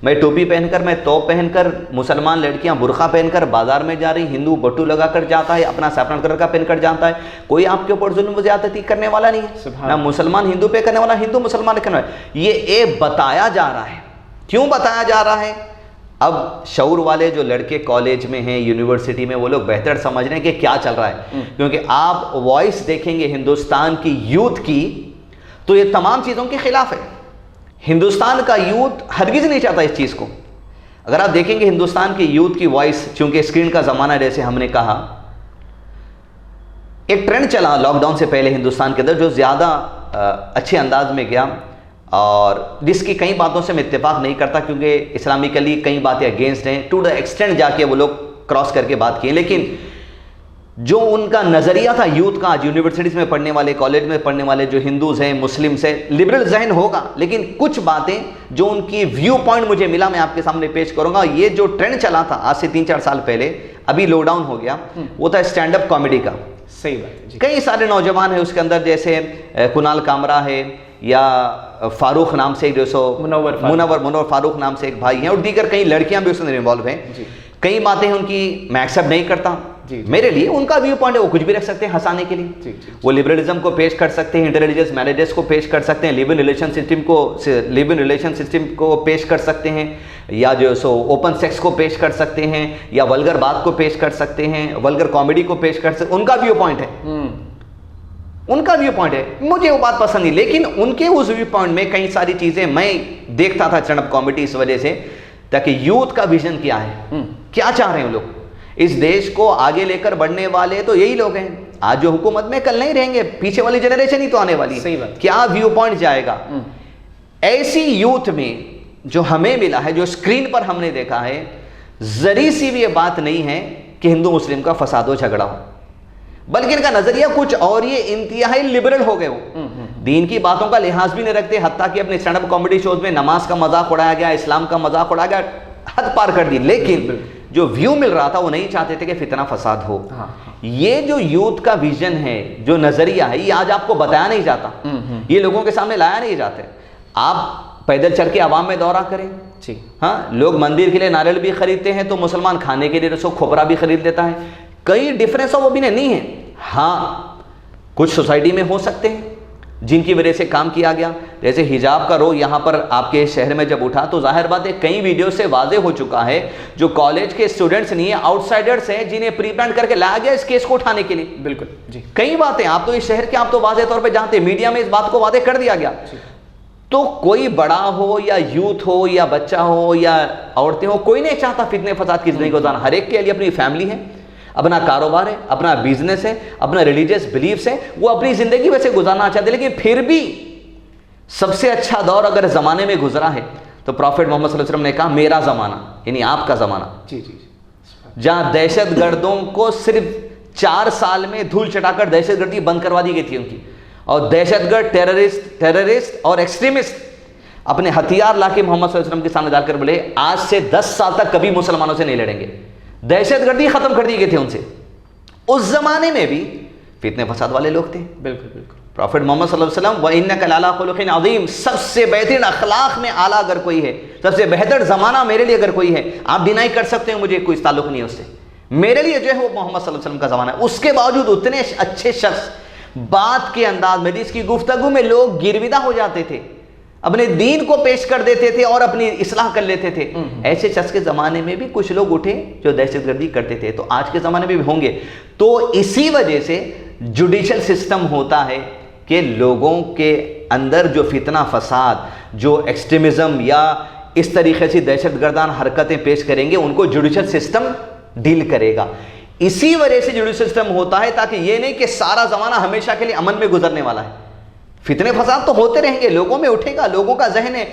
A: میں ٹوپی پہن کر, میں توپ پہن کر, مسلمان لڑکیاں برقع پہن کر بازار میں جا رہی, ہندو بٹو لگا کر جاتا ہے, اپنا سیفران کلر کا پہن کر جاتا ہے. کوئی آپ کے اوپر ظلم و زیادتی کرنے والا نہیں ہے, نہ مسلمان ہندو پہ کرنے والا, ہندو مسلمان کرنے والا. یہ بتایا جا رہا ہے. کیوں بتایا جا رہا ہے؟ اب شعور والے جو لڑکے کالج میں ہیں, یونیورسٹی میں, وہ لوگ بہتر سمجھ رہے ہیں کہ کیا چل رہا ہے. کیونکہ آپ وائس دیکھیں گے ہندوستان کی یوتھ کی, تو یہ تمام چیزوں کے خلاف ہے. ہندوستان کا یوتھ ہرگز نہیں چاہتا اس چیز کو. اگر آپ دیکھیں گے ہندوستان کی یوتھ کی وائس, چونکہ اسکرین کا زمانہ ہے, جیسے ہم نے کہا, ایک ٹرینڈ چلا لاک ڈاؤن سے پہلے ہندوستان کے اندر جو زیادہ اچھے انداز میں گیا, اور جس کی کئی باتوں سے میں اتفاق نہیں کرتا کیونکہ اسلامکلی کئی باتیں اگینسٹ ہیں. ٹو دا ایکسٹینڈ جا کے وہ لوگ کراس کر کے بات کی, لیکن جو ان کا نظریہ تھا یوتھ کا, آج یونیورسٹیز میں پڑھنے والے, کالج میں پڑھنے والے جو ہندوز ہیں, مسلمس ہیں, لبرل ذہن ہوگا, لیکن کچھ باتیں جو ان کی ویو پوائنٹ مجھے ملا میں آپ کے سامنے پیش کروں گا. یہ جو ٹرینڈ چلا تھا آج سے 3-4 سال پہلے, ابھی لاک ڈاؤن ہو گیا, وہ تھا اسٹینڈ اپ کامیڈی کا.
B: صحیح بات ہے.
A: کئی سارے نوجوان ہیں اس کے اندر, جیسے کنال کامرا ہے, یا فاروق نام سے جو سو منور فاروق نام سے ایک بھائی ہیں, اور دیگر کئی لڑکیاں بھی اس میں انوالو ہیں. کئی باتیں ان کی میں ایکسیپٹ نہیں کرتا. میرے لیے ان کا ویو پوائنٹ ہے, وہ کچھ بھی رکھ سکتے ہیں ہنسانے کے لیے. وہ لبرلزم کو پیش کر سکتے ہیں, انٹر ریلیجیس میرجز کو پیش کر سکتے ہیں, لیو ان ریلیشن سسٹم کو پیش کر سکتے ہیں, یا جو سو اوپن سیکس کو پیش کر سکتے ہیں, یا ولگر بات کو پیش کر سکتے ہیں, ولگر کامیڈی کو پیش کر سکتے ہیں. ان کا ویو پوائنٹ ہے, ان کا ویو پوائنٹ ہے. مجھے وہ بات پسند نہیں, لیکن ان کے اس ویو پوائنٹ میں کئی ساری چیزیں میں دیکھتا تھا اسٹینڈ اپ کامیڈی اس وجہ سے, تاکہ یوتھ کا ویژن کیا ہے, کیا چاہ رہے ہیں لوگ. اس دیش کو آگے لے کر بڑھنے والے تو یہی لوگ ہیں. آج جو حکومت میں کل نہیں رہیں گے, پیچھے والی جنریشن ہی تو آنے والی ہے. کیا ویو پوائنٹ جائے گا. ایسی یوتھ میں جو ہمیں ملا ہے, جو اسکرین پر ہم نے دیکھا ہے, ذری سی بھی یہ بات نہیں ہے کہ ہندو مسلم کا فساد و جھگڑا ہو, بلکہ ان کا نظریہ کچھ اور, یہ انتہائی لبرل ہو گئے. وہ دین کی باتوں کا لحاظ بھی نہیں رکھتے, حتیٰ کہ اپنے اسٹینڈ اپ کامیڈی شوز میں نماز کا مذاق اڑایا گیا, اسلام کا مذاق اڑایا گیا, حد پار کر دی. لیکن جو ویو مل رہا تھا وہ نہیں چاہتے تھے کہ فتنہ فساد ہو. یہ جو یوتھ کا ویژن ہے, جو نظریہ ہے, یہ آج آپ کو بتایا نہیں جاتا, یہ لوگوں کے سامنے لایا نہیں جاتے. آپ پیدل چل کے عوام میں دورہ کریں, ہاں, لوگ مندر کے لیے ناریل بھی خریدتے ہیں, تو مسلمان کھانے کے لیے رسو کھوپرا بھی خرید لیتا ہے. کئی ڈفرینس آف اوپینین نہیں ہے. ہاں, کچھ سوسائٹی میں ہو سکتے ہیں, جن کی وجہ سے کام کیا گیا. جیسے حجاب کا رو یہاں پر آپ کے شہر میں جب اٹھا تو ظاہر بات ہے کئی ویڈیو سے واضح ہو چکا ہے جو کالج کے اسٹوڈنٹس نہیں ہیں, آؤٹ سائڈرس ہیں, جنہیں پری پلان کر کے لایا گیا اس کیس کو اٹھانے کے لیے.
B: بالکل جی,
A: کئی باتیں آپ تو اس شہر کے آپ تو واضح طور پہ جانتے ہیں, میڈیا میں اس بات کو واضح کر دیا گیا. تو کوئی بڑا ہو یا یوتھ ہو یا بچہ ہو یا عورتیں ہو, کوئی نہیں چاہتا فتنے فساد کی زندگی گزارنا. ہر ایک کے لیے اپنی فیملی ہے, اپنا کاروبار ہے, اپنا بزنس ہے, اپنا ریلیجیس بلیفس ہے, وہ اپنی زندگی ویسے گزارنا چاہتے ہیں. لیکن پھر بھی سب سے اچھا دور اگر زمانے میں گزرا ہے تو پروفیٹ محمد صلی اللہ علیہ وسلم نے کہا میرا زمانہ, یعنی آپ کا زمانہ,
B: جی جی,
A: جہاں دہشت گردوں کو صرف 4 سال میں دھول چٹا کر دہشت گردی بند کروا دی گئی تھی ان کی, اور دہشت گرد ٹیررسٹ اور ایکسٹریمسٹ اپنے ہتھیار لا کے محمد صلی اللہ علیہ وسلم کے سامنے ڈال کر بولے آج سے 10 سال تک کبھی مسلمانوں سے نہیں لڑیں گے. دہشت گردی ختم کر دی گئی تھی ان سے. اس زمانے میں بھی فتنے فساد والے لوگ تھے.
B: بالکل بالکل.
A: پروفیٹ محمد صلی اللہ علیہ وسلم وَإِنَّكَ لَعَلَىٰ خُلُقٍ عَظِيمٍ, سب سے بہترین اخلاق میں اعلیٰ اگر کوئی ہے, سب سے بہتر زمانہ میرے لیے اگر کوئی ہے, آپ ڈینائی کر سکتے ہیں, مجھے کوئی تعلق نہیں ہے اس سے, میرے لیے جو ہے وہ محمد صلی اللہ علیہ وسلم کا زمانہ ہے. اس کے باوجود اتنے اچھے شخص, بات کے انداز میں, جس کی گفتگو میں لوگ گرویدہ ہو جاتے تھے, اپنے دین کو پیش کر دیتے تھے اور اپنی اصلاح کر لیتے تھے, ایسے شخص کے زمانے میں بھی کچھ لوگ اٹھے جو دہشت گردی کرتے تھے. تو آج کے زمانے میں بھی ہوں گے. تو اسی وجہ سے جوڈیشل سسٹم ہوتا ہے کہ لوگوں کے اندر جو فتنہ فساد, جو ایکسٹریمزم یا اس طریقے سے دہشت گردان حرکتیں پیش کریں گے, ان کو جوڈیشل سسٹم ڈیل کرے گا. اسی وجہ سے جوڈیشل سسٹم ہوتا ہے تاکہ یہ نہیں کہ سارا زمانہ ہمیشہ کے لیے امن میں گزرنے والا ہے. فتنے فساد تو ہوتے رہیں گے, لوگوں میں اٹھے گا, لوگوں کا ذہن ہے.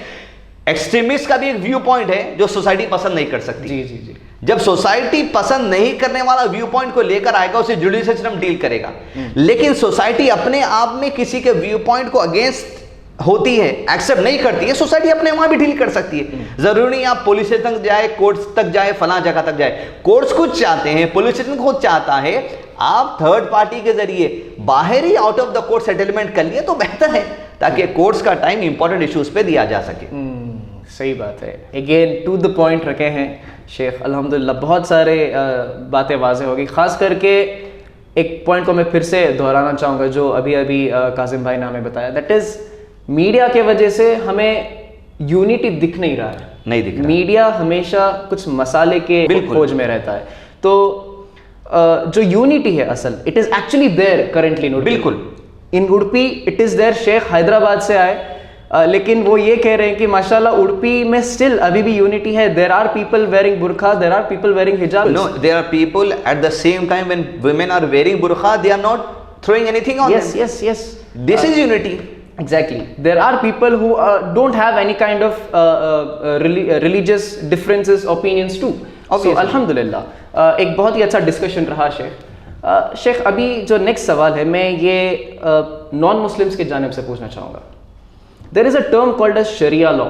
A: ایکسٹریمسٹ کا بھی ایک ویو پوائنٹ ہے جو سوسائٹی پسند نہیں کر سکتی.
B: جی جی جی.
A: جب سوسائٹی پسند نہیں کرنے والا ویو پوائنٹ کو لے کر آئے گا, اسے جوڈیشل سسٹم ڈیل کرے گا. لیکن سوسائٹی اپنے آپ میں کسی کے ویو پوائنٹ کو اگینسٹ ہوتی ہے, ایکسیپٹ نہیں کرتی ہے, سوسائٹی اپنے وہاں بھی ڈیل کر سکتی ہے. ضروری نہیں آپ پولیس اسٹیشن تک جائے, کورٹس تک جائے, فلاں جگہ تک جائے. کورٹس خود چاہتے ہیں, پولیس اسٹیشن خود چاہتا ہے, آپ تھرڈ پارٹی کے ذریعے باہر ہی out of the court settlement کر لیے تو بہتر ہے, تاکہ کورٹس کا ٹائم امپورٹنٹ ایشوز پہ دیا جا سکے.
B: صحیح بات ہے. اگین ٹو دا پوائنٹ رکھے ہیں شیخ, الحمدللہ بہت سارے باتیں واضح ہوگی. خاص کر کے ایک پوائنٹ کو میں پھر سے دہرانا چاہوں گا جو ابھی قاسم بھائی نے ہمیں بتایا, دیٹ از میڈیا کے وجہ سے ہمیں یونٹی دکھ نہیں رہا ہے.
A: نہیں دکھ رہا.
B: میڈیا ہمیشہ کچھ مسالے کے کھوج میں رہتا ہے. تو جو یونٹی ہے اصل, it is actually there currently in Udupi.
A: بالکل
B: ان اڈپی اٹ از دیر. شیخ حیدرآباد سے آئے, لیکن وہ یہ کہہ رہے ہیں کہ ماشاءاللہ اڈپی میں اسٹل ابھی بھی یونٹی ہے. There are people wearing burqa, there are people wearing hijab.
A: No, there are people at the same time when women are wearing burqa, they are not throwing anything on them.
B: Yes.
A: This is unity.
B: Exactly. There are people who don't have any kind of religious differences, opinions too. So alhamdulillah, ایک بہت ہی اچھا discussion رہا شیخ. شیخ ابھی جو next سوال ہے میں یہ نان مسلمس کی جانب سے پوچھنا چاہوں گا. There is a term called as Sharia law.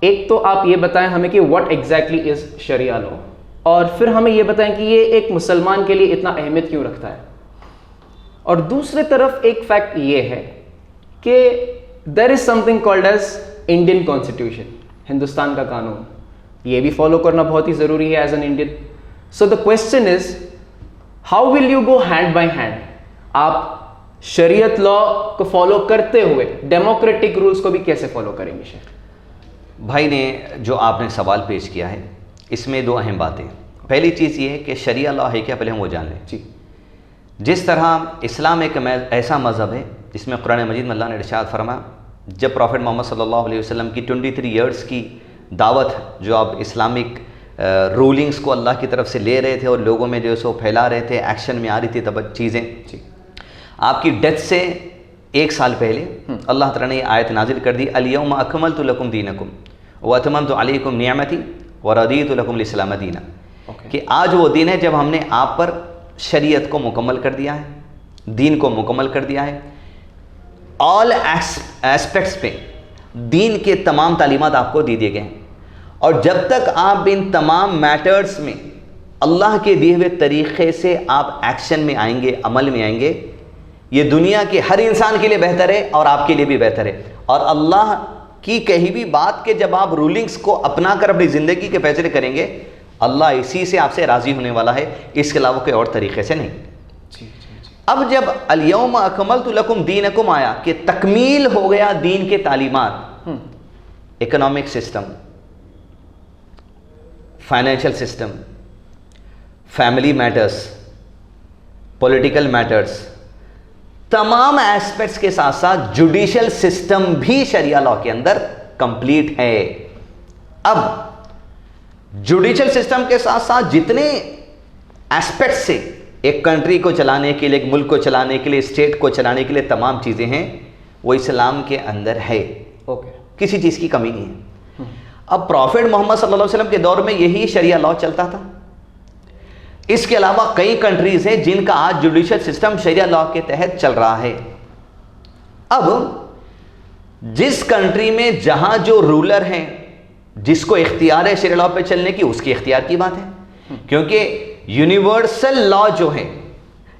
B: ایک تو آپ یہ بتائیں ہمیں کہ what exactly is Sharia law, اور پھر ہمیں یہ بتائیں کہ یہ ایک مسلمان کے لیے اتنا اہمیت کیوں رکھتا ہے. اور دوسری طرف ایک فیکٹ یہ ہے کہ there is something called as Indian Constitution, Hindustan کا قانون, یہ بھی فالو کرنا بہت ہی ضروری ہے as an Indian. So the question is how will you go hand by hand. آپ شریعت لا کو فالو کرتے ہوئے ڈیموکریٹک رولز کو بھی کیسے فالو کریں گے شیخ؟
A: بھائی نے جو آپ نے سوال پیش کیا ہے اس میں 2 اہم باتیں. پہلی چیز یہ ہے کہ شریعہ لا ہے کیا, پہلے ہم وہ جان لیں.
B: جی.
A: جس طرح اسلام ایک ایسا مذہب ہے جس میں قرآن مجید میں اللہ نے ارشاد فرمایا, جب پروفیٹ محمد صلی اللہ علیہ وسلم کی 23 ایئرس کی دعوت جو آپ اسلامک رولنگز کو اللہ کی طرف سے لے رہے تھے اور لوگوں میں جو سو پھیلا رہے تھے, ایکشن میں آ رہی تھی تب چیزیں. آپ کی ڈیتھ سے 1 سال پہلے اللہ تعالیٰ نے یہ آیت نازل کر دی, الیوم اکملت لکم دینکم واتممت علیکم نعمتی ورضیت لکم الاسلام دینا, کہ آج وہ دن ہے جب ہم نے آپ پر شریعت کو مکمل کر دیا ہے, دین کو مکمل کر دیا ہے. آل ایسپیکٹس پہ دین کے تمام تعلیمات آپ کو دے دیے گئے ہیں, اور جب تک آپ ان تمام میٹرز میں اللہ کے دیے ہوئے طریقے سے آپ ایکشن میں آئیں گے, عمل میں آئیں گے, یہ دنیا کے ہر انسان کے لیے بہتر ہے اور آپ کے لیے بھی بہتر ہے. اور اللہ کی کہی بھی بات کہ جب آپ رولنگز کو اپنا کر اپنی زندگی کے فیصلے کریں گے, اللہ اسی سے آپ سے راضی ہونے والا ہے, اس کے علاوہ کوئی اور طریقے سے نہیں. اب جب الیوم اکملت لکم دینکم آیا کہ تکمیل ہو گیا دین کے تعلیمات، economic system, financial system, family matters, political matters, تمام ایسپیکٹس کے ساتھ ساتھ جوڈیشل سسٹم بھی شریعہ لاء کے اندر کمپلیٹ ہے. اب جوڈیشل سسٹم کے ساتھ ساتھ جتنے ایسپیکٹس سے ایک کنٹری کو چلانے کے لیے، ایک ملک کو چلانے کے لیے، اسٹیٹ کو چلانے کے لیے تمام چیزیں ہیں، وہ اسلام کے اندر ہے. کسی چیز کی کمی نہیں ہے. اب پروفٹ محمد صلی اللہ علیہ وسلم کے دور میں یہی شریعہ لاء چلتا تھا. اس کے علاوہ کئی کنٹریز ہیں جن کا آج جوڈیشل سسٹم شریعہ لاء کے تحت چل رہا ہے. اب جس کنٹری میں جہاں جو رولر ہیں، جس کو اختیار ہے شریعہ لاء پہ چلنے کی، اس کی اختیار کی بات ہے. کیونکہ یونیورسل لاء جو ہے،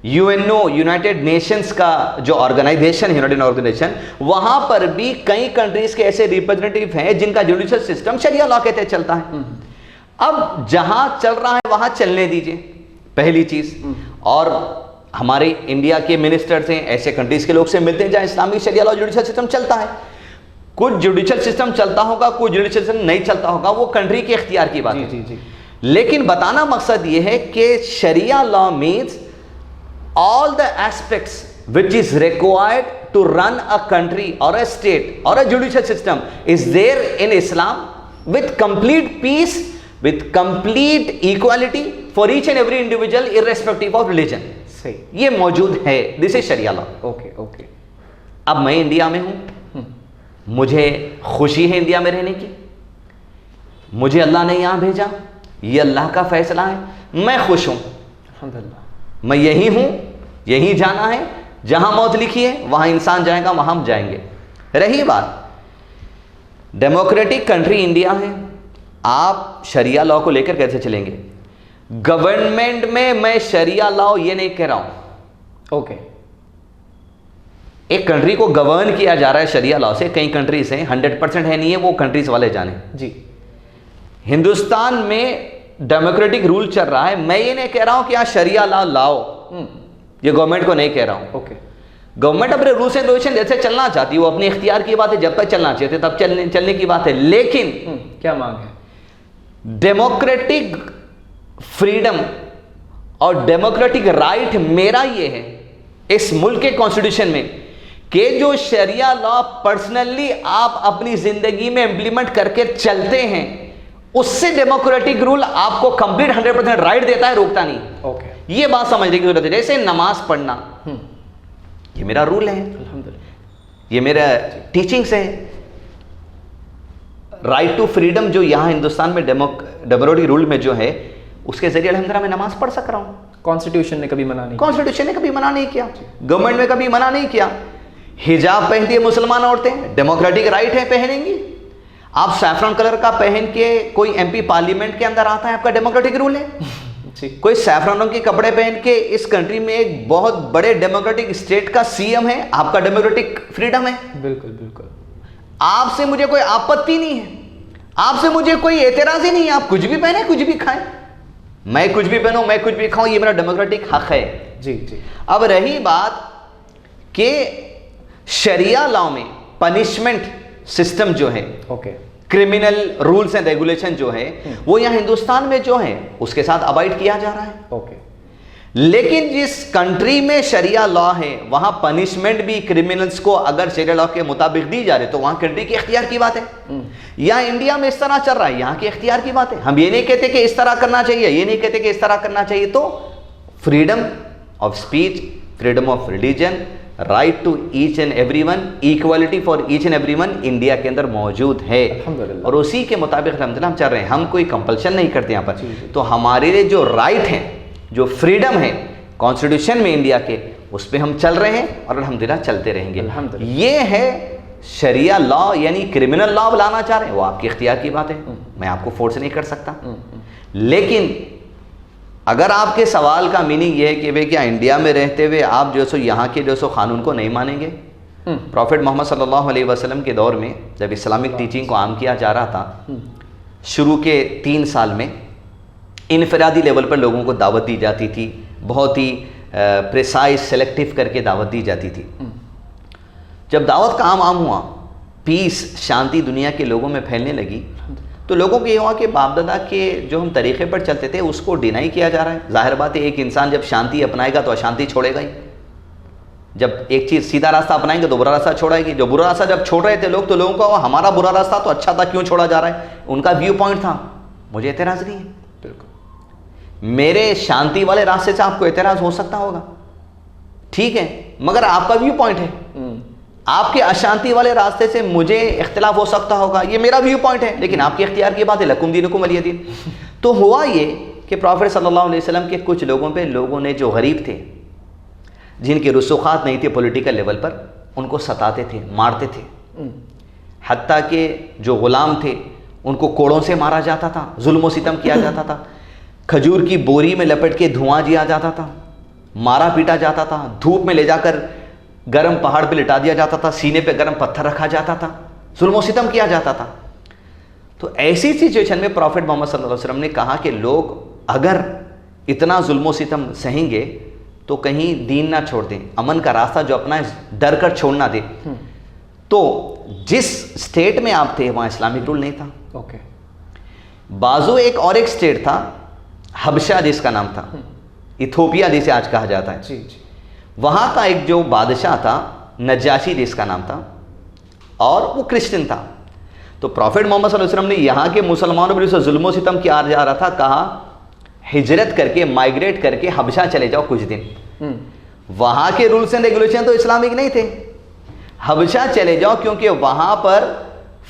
A: U N O, United Nations کا جو آرگنائزیشن ہے، یونائٹڈ آرگنائزیشن، وہاں پر بھی کئی کنٹریز کے ایسے ریپرزینٹیو ہیں جن کا جوڈیشل سسٹم شریعہ لاء کے تحت چلتا ہے. اب جہاں چل رہا ہے وہاں چلنے دیجئے، پہلی چیز. اور ہمارے انڈیا کے منسٹرز ہیں، ایسے کنٹریز کے لوگ سے ملتے ہیں جہاں اسلامی شریعہ لاء جوڈیشل سسٹم چلتا ہے. کچھ جوڈیشل سسٹم چلتا ہوگا، کچھ جوڈیشل سسٹم نہیں چلتا ہوگا، وہ کنٹری کے اختیار کی بات ہے. لیکن بتانا مقصد یہ ہے کہ شریعہ law means all the aspects which is required to run a country or a state or a judicial system is there in Islam with complete peace, with complete equality for each and every individual irrespective of religion. یہ موجود ہے. This is Sharia law. اب میں India میں ہوں، مجھے خوشی ہے انڈیا میں رہنے کی، مجھے اللہ نے یہاں بھیجا، یہ اللہ کا فیصلہ ہے، میں خوش ہوں، میں یہی ہوں، یہی جانا ہے، جہاں موت لکھی ہے وہاں انسان جائے گا، وہاں ہم جائیں گے. رہی بات ڈیموکریٹک کنٹری انڈیا ہے، آپ شریعہ لاء کو لے کر کیسے چلیں گے؟ گورنمنٹ میں شریعہ لاء یہ نہیں کہہ رہا ہوں. ایک کنٹری کو گورن کیا جا رہا ہے شریعہ لاء سے. کئی کنٹریز ہیں، 100% ہے نہیں ہے، وہ کنٹریز والے جانے. ہندوستان میں ڈیموکریٹک رول چل رہا ہے. میں یہ نہیں کہہ رہا ہوں کہ آپ شریعہ لاء لاؤ، یہ گورنمنٹ کو نہیں کہہ رہا ہوں. گورنمنٹ اپنے رولس اینڈ ریگولیشن جیسے چلنا چاہتی ہے، وہ اپنے اختیار کی بات ہے، جب تک چلنا چاہتے تب چلنے کی بات ہے. لیکن
B: کیا مانگ ہے؟
A: ڈیموکریٹک فریڈم اور ڈیموکریٹک رائٹ میرا یہ ہے اس ملک کے کانسٹیٹیوشن میں کہ جو شریعہ لاء پرسنلی آپ اپنی زندگی میں امپلیمنٹ کر کے چلتے ہیں، اس سے ڈیموکریٹک رول آپ کو کمپلیٹ 100% رائٹ دیتا ہے، روکتا نہیں. یہ بات سمجھنے کی ضرورت ہے. جیسے نماز پڑھنا، یہ میرا رول ہے، یہ میرا ٹیچنگز ہے. رائٹ ٹو فریڈم جو یہاں ہندوستان میں ڈیموکریٹک رول میں جو ہے، اس کے ذریعے الحمدللہ میں نماز پڑھ سک رہا ہوں.
B: کانسٹیٹیوشن نے کبھی منع نہیں،
A: کانسٹیٹیوشن نے کبھی منع نہیں کیا، گورنمنٹ نے کبھی منع نہیں کیا. حجاب پہنتی ہے مسلمان عورتیں، ڈیموکریٹک رائٹ ہے، پہنیں گی. آپ سیفران کلر کا پہن کے کوئی ایم پی پارلیمنٹ کے اندر آتا ہے، آپ کا ڈیموکریٹک رول ہے. کوئی سیفران رنگ کے کپڑے پہن کے اس کنٹری میں ایک بہت بڑے ڈیموکریٹک اسٹیٹ کا سی ایم ہے، آپ کا ڈیموکریٹک فریڈم ہے.
B: بالکل.
A: آپ سے مجھے کوئی آپتی نہیں ہے، آپ سے مجھے کوئی اعتراض ہی نہیں ہے. آپ کچھ بھی پہنیں، کچھ بھی کھائیں، میں کچھ بھی پہنوں، میں کچھ بھی کھاؤں، یہ میرا ڈیموکریٹک حق ہے. اب رہی بات کہ شریعہ لاء میں پنشمنٹ سسٹم جو ہے، کرمنل رولز اینڈ ریگولیشن جو ہے، وہ یہاں ہندوستان میں جو ہے اس کے ساتھ ابائڈ کیا جا رہا ہے. لیکن جس کنٹری میں شریعہ لاء ہے وہاں پنشمنٹ بھی کرمنلز کو اگر شریعہ لاء کے مطابق دی جا رہی تو وہاں کنٹری کے اختیار کی بات ہے. یہاں انڈیا میں اس طرح چل رہا ہے، یہاں کے اختیار کی بات ہے. ہم یہ نہیں کہتے کہ اس طرح کرنا چاہیے، یہ نہیں کہتے کہ اس طرح کرنا چاہیے. تو freedom of speech, freedom of religion, right to each and every one, equality for each and every one India کے اندر موجود ہے. اور اسی کے مطابق الحمدللہ ہم چل رہے ہیں. ہم کوئی کمپلشن نہیں کرتے یہاں پر. تو ہمارے لیے جو رائٹ ہیں، جو فریڈم ہے کانسٹیٹیوشن میں انڈیا کے، اس پہ ہم چل رہے ہیں اور الحمدللہ چلتے رہیں گے. یہ ہے شریعہ لاء، یعنی کرمنل لاء لانا چاہ رہے ہیں، وہ آپ کے اختیار کی بات ہے، میں آپ کو فورس نہیں کر سکتا. لیکن اگر آپ کے سوال کا میننگ یہ ہے کہ بھئی کیا انڈیا میں رہتے ہوئے آپ جو سو یہاں کے جو سو قانون کو نہیں مانیں گے؟ پروفٹ محمد صلی اللہ علیہ وسلم کے دور میں جب اسلامک ٹیچنگ کو عام کیا جا رہا تھا، شروع کے 3 سال میں انفرادی لیول پر لوگوں کو دعوت دی جاتی تھی، بہت ہی پریسائز سلیکٹیو کر کے دعوت دی جاتی تھی. جب دعوت کا عام ہوا, پیس شانتی دنیا کے لوگوں میں پھیلنے لگی, تو لوگوں کو یہ ہوا کہ باپ دادا کے جو ہم طریقے پر چلتے تھے اس کو ڈینائی کیا جا رہا ہے. ظاہر بات ہے ایک انسان جب شانتی اپنائے گا تو اشانتی چھوڑے گا ہی. جب ایک چیز سیدھا راستہ اپنائیں گے تو برا راستہ چھوڑائے گی. جو برا راستہ جب چھوڑ رہے تھے لوگ, تو لوگوں کو ہمارا برا راستہ تو اچھا تھا, کیوں چھوڑا جا رہا ہے. ان کا ویو پوائنٹ تھا, مجھے اعتراض نہیں ہے.
B: بالکل.
A: میرے شانتی والے راستے سے آپ کو اعتراض ہو سکتا ہوگا, ٹھیک ہے, مگر آپ کا ویو پوائنٹ ہے. آپ کے اشانتی والے راستے سے مجھے اختلاف ہو سکتا ہوگا, یہ میرا ویو پوائنٹ ہے, لیکن آپ کے اختیار کی بات ہے. لکم دینکم ولی دین. تو ہوا یہ کہ پروفیٹ صلی اللہ علیہ وسلم کے کچھ لوگوں پہ لوگوں نے جو غریب تھے, جن کے رسوخات نہیں تھے پولیٹیکل لیول پر, ان کو ستاتے تھے, مارتے تھے. حتیٰ کہ جو غلام تھے ان کو کوڑوں سے مارا جاتا تھا, ظلم و ستم کیا جاتا تھا, کھجور کی بوری میں لپٹ کے دھواں دیا جاتا تھا, مارا پیٹا جاتا تھا, دھوپ میں لے جا کر گرم پہاڑ پہ لٹا دیا جاتا تھا, سینے پہ گرم پتھر رکھا جاتا تھا, ظلم و ستم کیا جاتا تھا. تو ایسی سچویشن میں پروفیٹ محمد صلی اللہ علیہ وسلم نے کہا کہ لوگ اگر اتنا ظلم و ستم سہیں گے تو کہیں دین نہ چھوڑ دیں, امن کا راستہ جو اپنا ڈر کر چھوڑنا دے. تو جس سٹیٹ میں آپ تھے وہاں اسلامک رول نہیں تھا.
B: اوکے.
A: بازو ایک اور ایک سٹیٹ تھا, حبشہ جس کا نام تھا, ایتھوپیا جسے آج کہا جاتا ہے.
B: جی جی. وہاں
A: وہاں کا ایک جو بادشاہ تھا, نجاشی جس کا نام تھا, اور وہ کرسچن تھا. تو پروفیٹ محمد صلی اللہ علیہ وسلم نے یہاں کے مسلمانوں پر ظلم و ستم کیا جا رہا تھا, کہا ہجرت کر کے, مائگریٹ کر کے حبشہ چلے جاؤ کچھ دن. وہاں کے رولز اینڈ ریگولیشن تو اسلامک نہیں تھے. حبشہ چلے جاؤ کیونکہ وہاں پر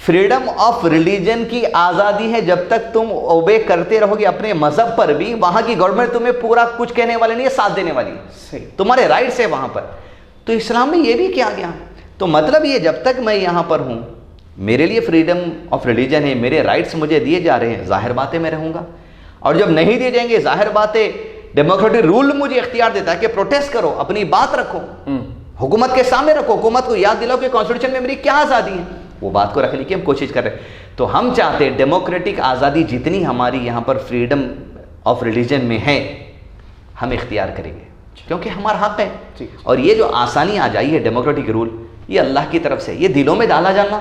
A: فریڈم آف ریلیجن کی آزادی ہے. جب تک تم اوبے کرتے رہو گے اپنے مذہب پر بھی, وہاں کی گورنمنٹ تمہیں پورا کچھ کہنے والے نہیں ہے, ساتھ دینے والی ہے, تمہارے رائٹس ہے وہاں پر. تو اسلام میں یہ بھی کیا گیا. تو مطلب یہ جب تک میں یہاں پر ہوں, میرے لیے فریڈم آف ریلیجن ہے, میرے رائٹس مجھے دیے جا رہے ہیں, ظاہر بات ہے میں رہوں گا. اور جب نہیں دیے جائیں گے, ظاہر بات ہے ڈیموکریٹک رول مجھے اختیار دیتا ہے کہ پروٹیسٹ کرو, اپنی بات رکھو, حکومت کے سامنے رکھو, حکومت کو یاد دلاؤ کہ کانسٹیٹیوشن میں میری کیا آزادی ہے. وہ بات کو رکھنے کی ہم کوشش کر رہے ہیں. تو ہم چاہتے ہیں ڈیموکریٹک آزادی جتنی ہماری یہاں پر فریڈم آف ریلیجن میں ہے, ہم اختیار کریں گے کیونکہ ہمارا حق ہے. اور یہ جو آسانی آ جائی ہے ڈیموکریٹک رول, یہ اللہ کی طرف سے, یہ دلوں میں ڈالا جانا.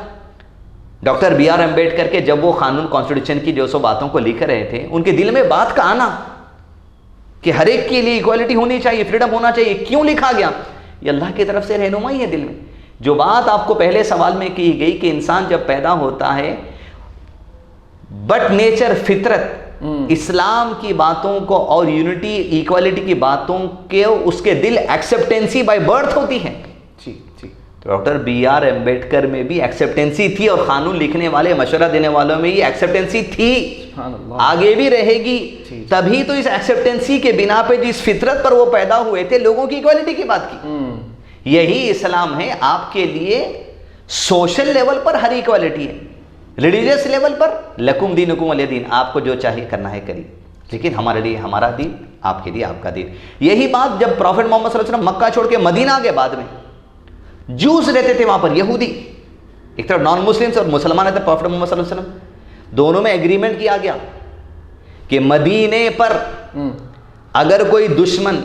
A: ڈاکٹر بی آر امبیڈکر کے جب وہ قانون کانسٹیٹیوشن کی جو سو باتوں کو لکھ رہے تھے, ان کے دل میں بات کا آنا کہ ہر ایک کے لیے ایکوالٹی ہونی چاہیے, فریڈم ہونا چاہیے, کیوں لکھا گیا, یہ اللہ کی طرف سے رہنمائی ہے دل میں. جو بات آپ کو پہلے سوال میں کی گئی کہ انسان جب پیدا ہوتا ہے, بٹ نیچر, فطرت اسلام کی باتوں کو اور یونٹی ایکوالٹی کی باتوں کے اس کے دل ایکسیپٹینسی بائی برتھ ہوتی ہے.
B: جی جی.
A: تو ڈاکٹر بی آر امبیڈکر میں بھی ایکسیپٹینسی تھی, اور قانون لکھنے والے, مشورہ دینے والوں میں یہ ایکسیپٹینسی تھی, آگے بھی رہے گی. تبھی تو اس ایکسیپٹینسی کے بنا پہ جس فطرت پر وہ پیدا ہوئے تھے, لوگوں کی ایکوالٹی کی بات کی. یہی اسلام ہے آپ کے لیے. سوشل لیول پر ہر ایکوالٹی ہے, ریلیجیس لیول پر لکم دینکم ولی دین, آپ کو جو چاہیے کرنا ہے کریے, لیکن ہمارے لیے ہمارا دین, آپ کے لیے آپ کا دین. یہی بات جب پروفیٹ محمد صلی اللہ علیہ وسلم مکہ چھوڑ کے مدینہ آ گئے, بعد میں جوز رہتے تھے وہاں پر, یہودی ایک طرف, نان مسلمس اور مسلمان رہتے. پروفیٹ محمد صلی اللہ علیہ وسلم دونوں میں ایگریمنٹ کیا گیا کہ مدینے پر اگر کوئی دشمن,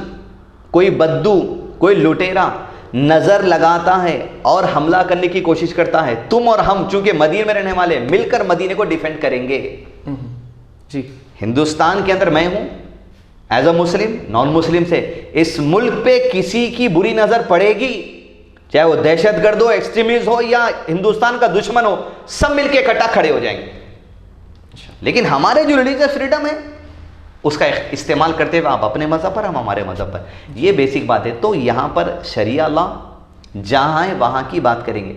A: کوئی بدو, کوئی لٹیرا نظر لگاتا ہے اور حملہ کرنے کی کوشش کرتا ہے, تم اور ہم چونکہ مدینے میں رہنے والے مل کر مدینے کو ڈیفینڈ کریں گے.
B: جی.
A: ہندوستان کے اندر میں ہوں ایز اے مسلم, نان مسلم سے اس ملک پہ کسی کی بری نظر پڑے گی, چاہے وہ دہشت گرد ہو, ایکسٹریمسٹ ہو, یا ہندوستان کا دشمن ہو, سب مل کے اکٹھا کھڑے ہو جائیں گے. لیکن ہمارے جو ریلیجیس فریڈم ہے اس کا استعمال کرتے ہوئے آپ اپنے مذہب پر, ہم ہمارے مذہب پر. یہ بیسک بات ہے. تو یہاں پر شریعہ لا جہاں ہے وہاں کی بات کریں گے.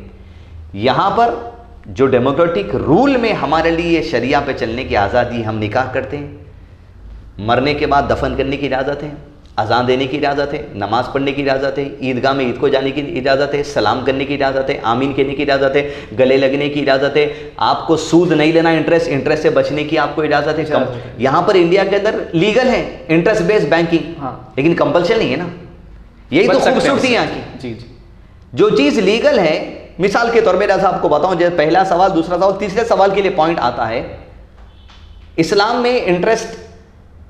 A: یہاں پر جو ڈیموکریٹک رول میں ہمارے لیے شریعہ پہ چلنے کی آزادی, ہم نکاح کرتے ہیں, مرنے کے بعد دفن کرنے کی اجازت ہے, اذان دینے کی اجازت ہے, نماز پڑھنے کی اجازت ہے, عیدگاہ میں عید کو جانے کی اجازت ہے, سلام کرنے کی اجازت ہے, آمین کہنے کی اجازت ہے, گلے لگنے کی اجازت ہے, آپ کو سود نہیں لینا, انٹرسٹ سے بچنے کی آپ کو اجازت ہے. یہاں پر انڈیا کے اندر لیگل ہے انٹرسٹ بیسڈ بینکنگ, لیکن کمپلشن نہیں ہے نا. یہی تو خوبصورتی ہے یہاں کی.
B: جی جی.
A: جو چیز لیگل ہے, مثال کے طور پہ جیسا آپ کو بتاؤں, جیسے پہلا سوال, دوسرا سوال, تیسرے سوال کے لیے پوائنٹ آتا ہے, اسلام میں انٹرسٹ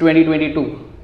B: 2022,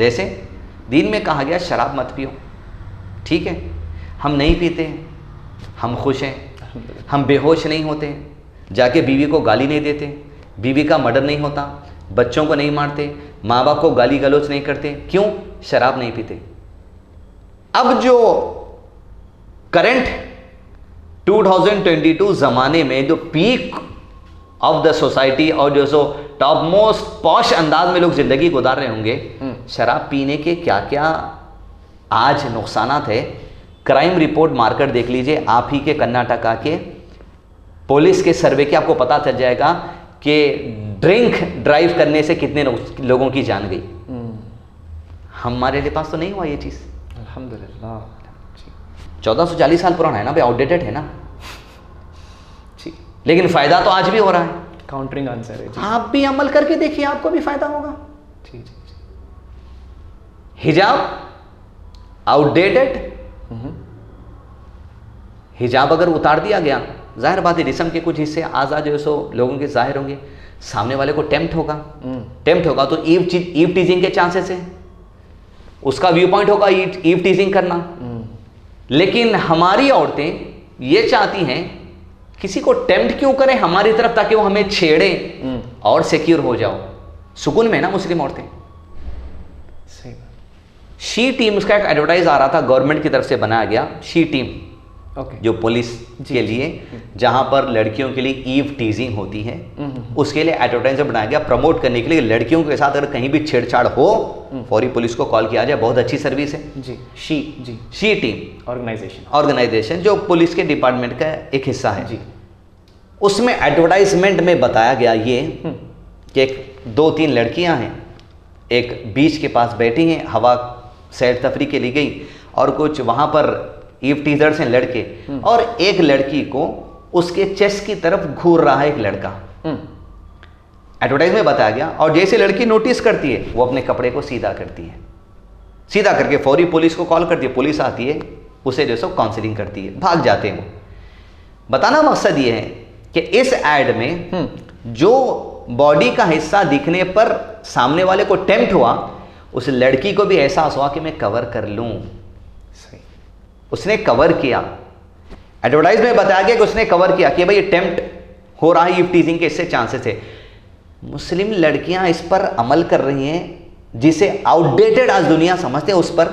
A: جیسے دین میں کہا گیا شراب مت پیو، ٹھیک ہے، ہم نہیں پیتے ہیں، ہم خوش ہیں، ہم بے ہوش نہیں ہوتے، جا کے بیوی کو گالی نہیں دیتے، بیوی کا مرڈر نہیں ہوتا، بچوں کو نہیں مارتے، ماں باپ کو گالی گلوچ نہیں کرتے، کیوں؟ شراب نہیں پیتے۔ اب جو کرنٹ 2022 زمانے میں جو پیک آف دا سوسائٹی اور جو سو ٹاپ موسٹ پوش انداز میں لوگ زندگی گزار رہے ہوں گے، شراب پینے کے کیا کیا آج نقصانات ہے۔ کرائم رپورٹ مار کر دیکھ لیجئے آپ ہی کے کرناٹکا کے پولیس کے سروے کے، آپ کو پتہ چل جائے گا کہ ڈرنک ڈرائیو کرنے سے کتنے لوگوں کی جان گئی۔ ہمارے پاس تو نہیں ہوا یہ چیز،
B: الحمدللہ۔
A: 1440 سال پرانا ہے نا بھائی، آؤٹ ڈیٹڈ ہے نا،
B: جی،
A: لیکن فائدہ تو آج بھی ہو رہا ہے۔
B: کاؤنٹرنگ آنسر ہے جی۔
A: آپ بھی عمل کر کے دیکھیے، آپ کو بھی فائدہ ہوگا۔
B: جی جی جی۔
A: حجاب آؤٹ ڈیٹڈ، حجاب اگر اتار دیا گیا، ظاہر بات ہے جسم کے کچھ حصے آزاد جو سو لوگوں کے ظاہر ہوں گے، سامنے والے کو ٹیمپٹ ہوگا تو ایو ٹیزنگ کے چانسز ہیں، اس کا ویو پوائنٹ ہوگا ایو ٹیزنگ کرنا۔ لیکن ہماری عورتیں یہ چاہتی ہیں کسی کو ٹیمپٹ کیوں کریں ہماری طرف، تاکہ وہ ہمیں چھیڑیں اور سیکیور ہو جاؤ۔ سکون میں نا مسلم عورتیں۔ شی ٹیم، اس کا ایک ایڈورٹائز آ رہا تھا گورنمنٹ کی طرف سے بنایا گیا، شی ٹیم جو پولیس کے لیے، جہاں پر لڑکیوں کے لیے ایو ٹیزنگ ہوتی ہے، اس کے لیے ایڈورٹائز بنایا گیا پروموٹ کرنے کے لیے۔ لڑکیوں کے ساتھ اگر کہیں بھی چھیڑ چھاڑ ہو، فوری پولیس کو کال کیا جائے، بہت اچھی سروس ہے
B: جی۔
A: شی ٹیم
B: آرگنائزیشن
A: جو پولیس کے ڈپارٹمنٹ کا ایک حصہ ہے
B: جی۔
A: اس میں ایڈورٹائزمنٹ میں بتایا گیا یہ کہ 2-3 لڑکیاں ہیں، ایک بیچ کے پاس بیٹھی ہیں، ہوا سیر تفریح کے لیے گئی، اور کچھ وہاں پر ایو ٹیزرز ہیں لڑکے، اور ایک لڑکی کو اس کے چیسٹ کی طرف گھور رہا ہے ایک لڑکا، ایڈورٹائز میں بتایا گیا۔ اور جیسے لڑکی نوٹس کرتی ہے، وہ اپنے کپڑے کو سیدھا کرتی ہے، سیدھا کر کے فوری پولیس کو کال کرتی ہے، پولیس آتی ہے، اسے جو سو کاؤنسلنگ کرتی ہے، بھاگ جاتے ہیں وہ۔ بتانا مقصد یہ ہے کہ اس ایڈ میں جو باڈی کا حصہ دکھنے پر سامنے والے کو ٹیمپٹ ہوا، اس لڑکی کو بھی احساس ہوا کہ میں کور کر لوں، اس نے کور کیا۔ ایڈورٹائز میں بتایا گیا کہ اس نے کور کیا کہ بھئی یہ ٹیمپٹ ہو رہا ہے، ایو ٹیزنگ کے اس سے چانسز ہے۔ مسلم لڑکیاں اس پر عمل کر رہی ہیں، جسے آؤٹ ڈیٹڈ آج دنیا سمجھتے ہیں، اس پر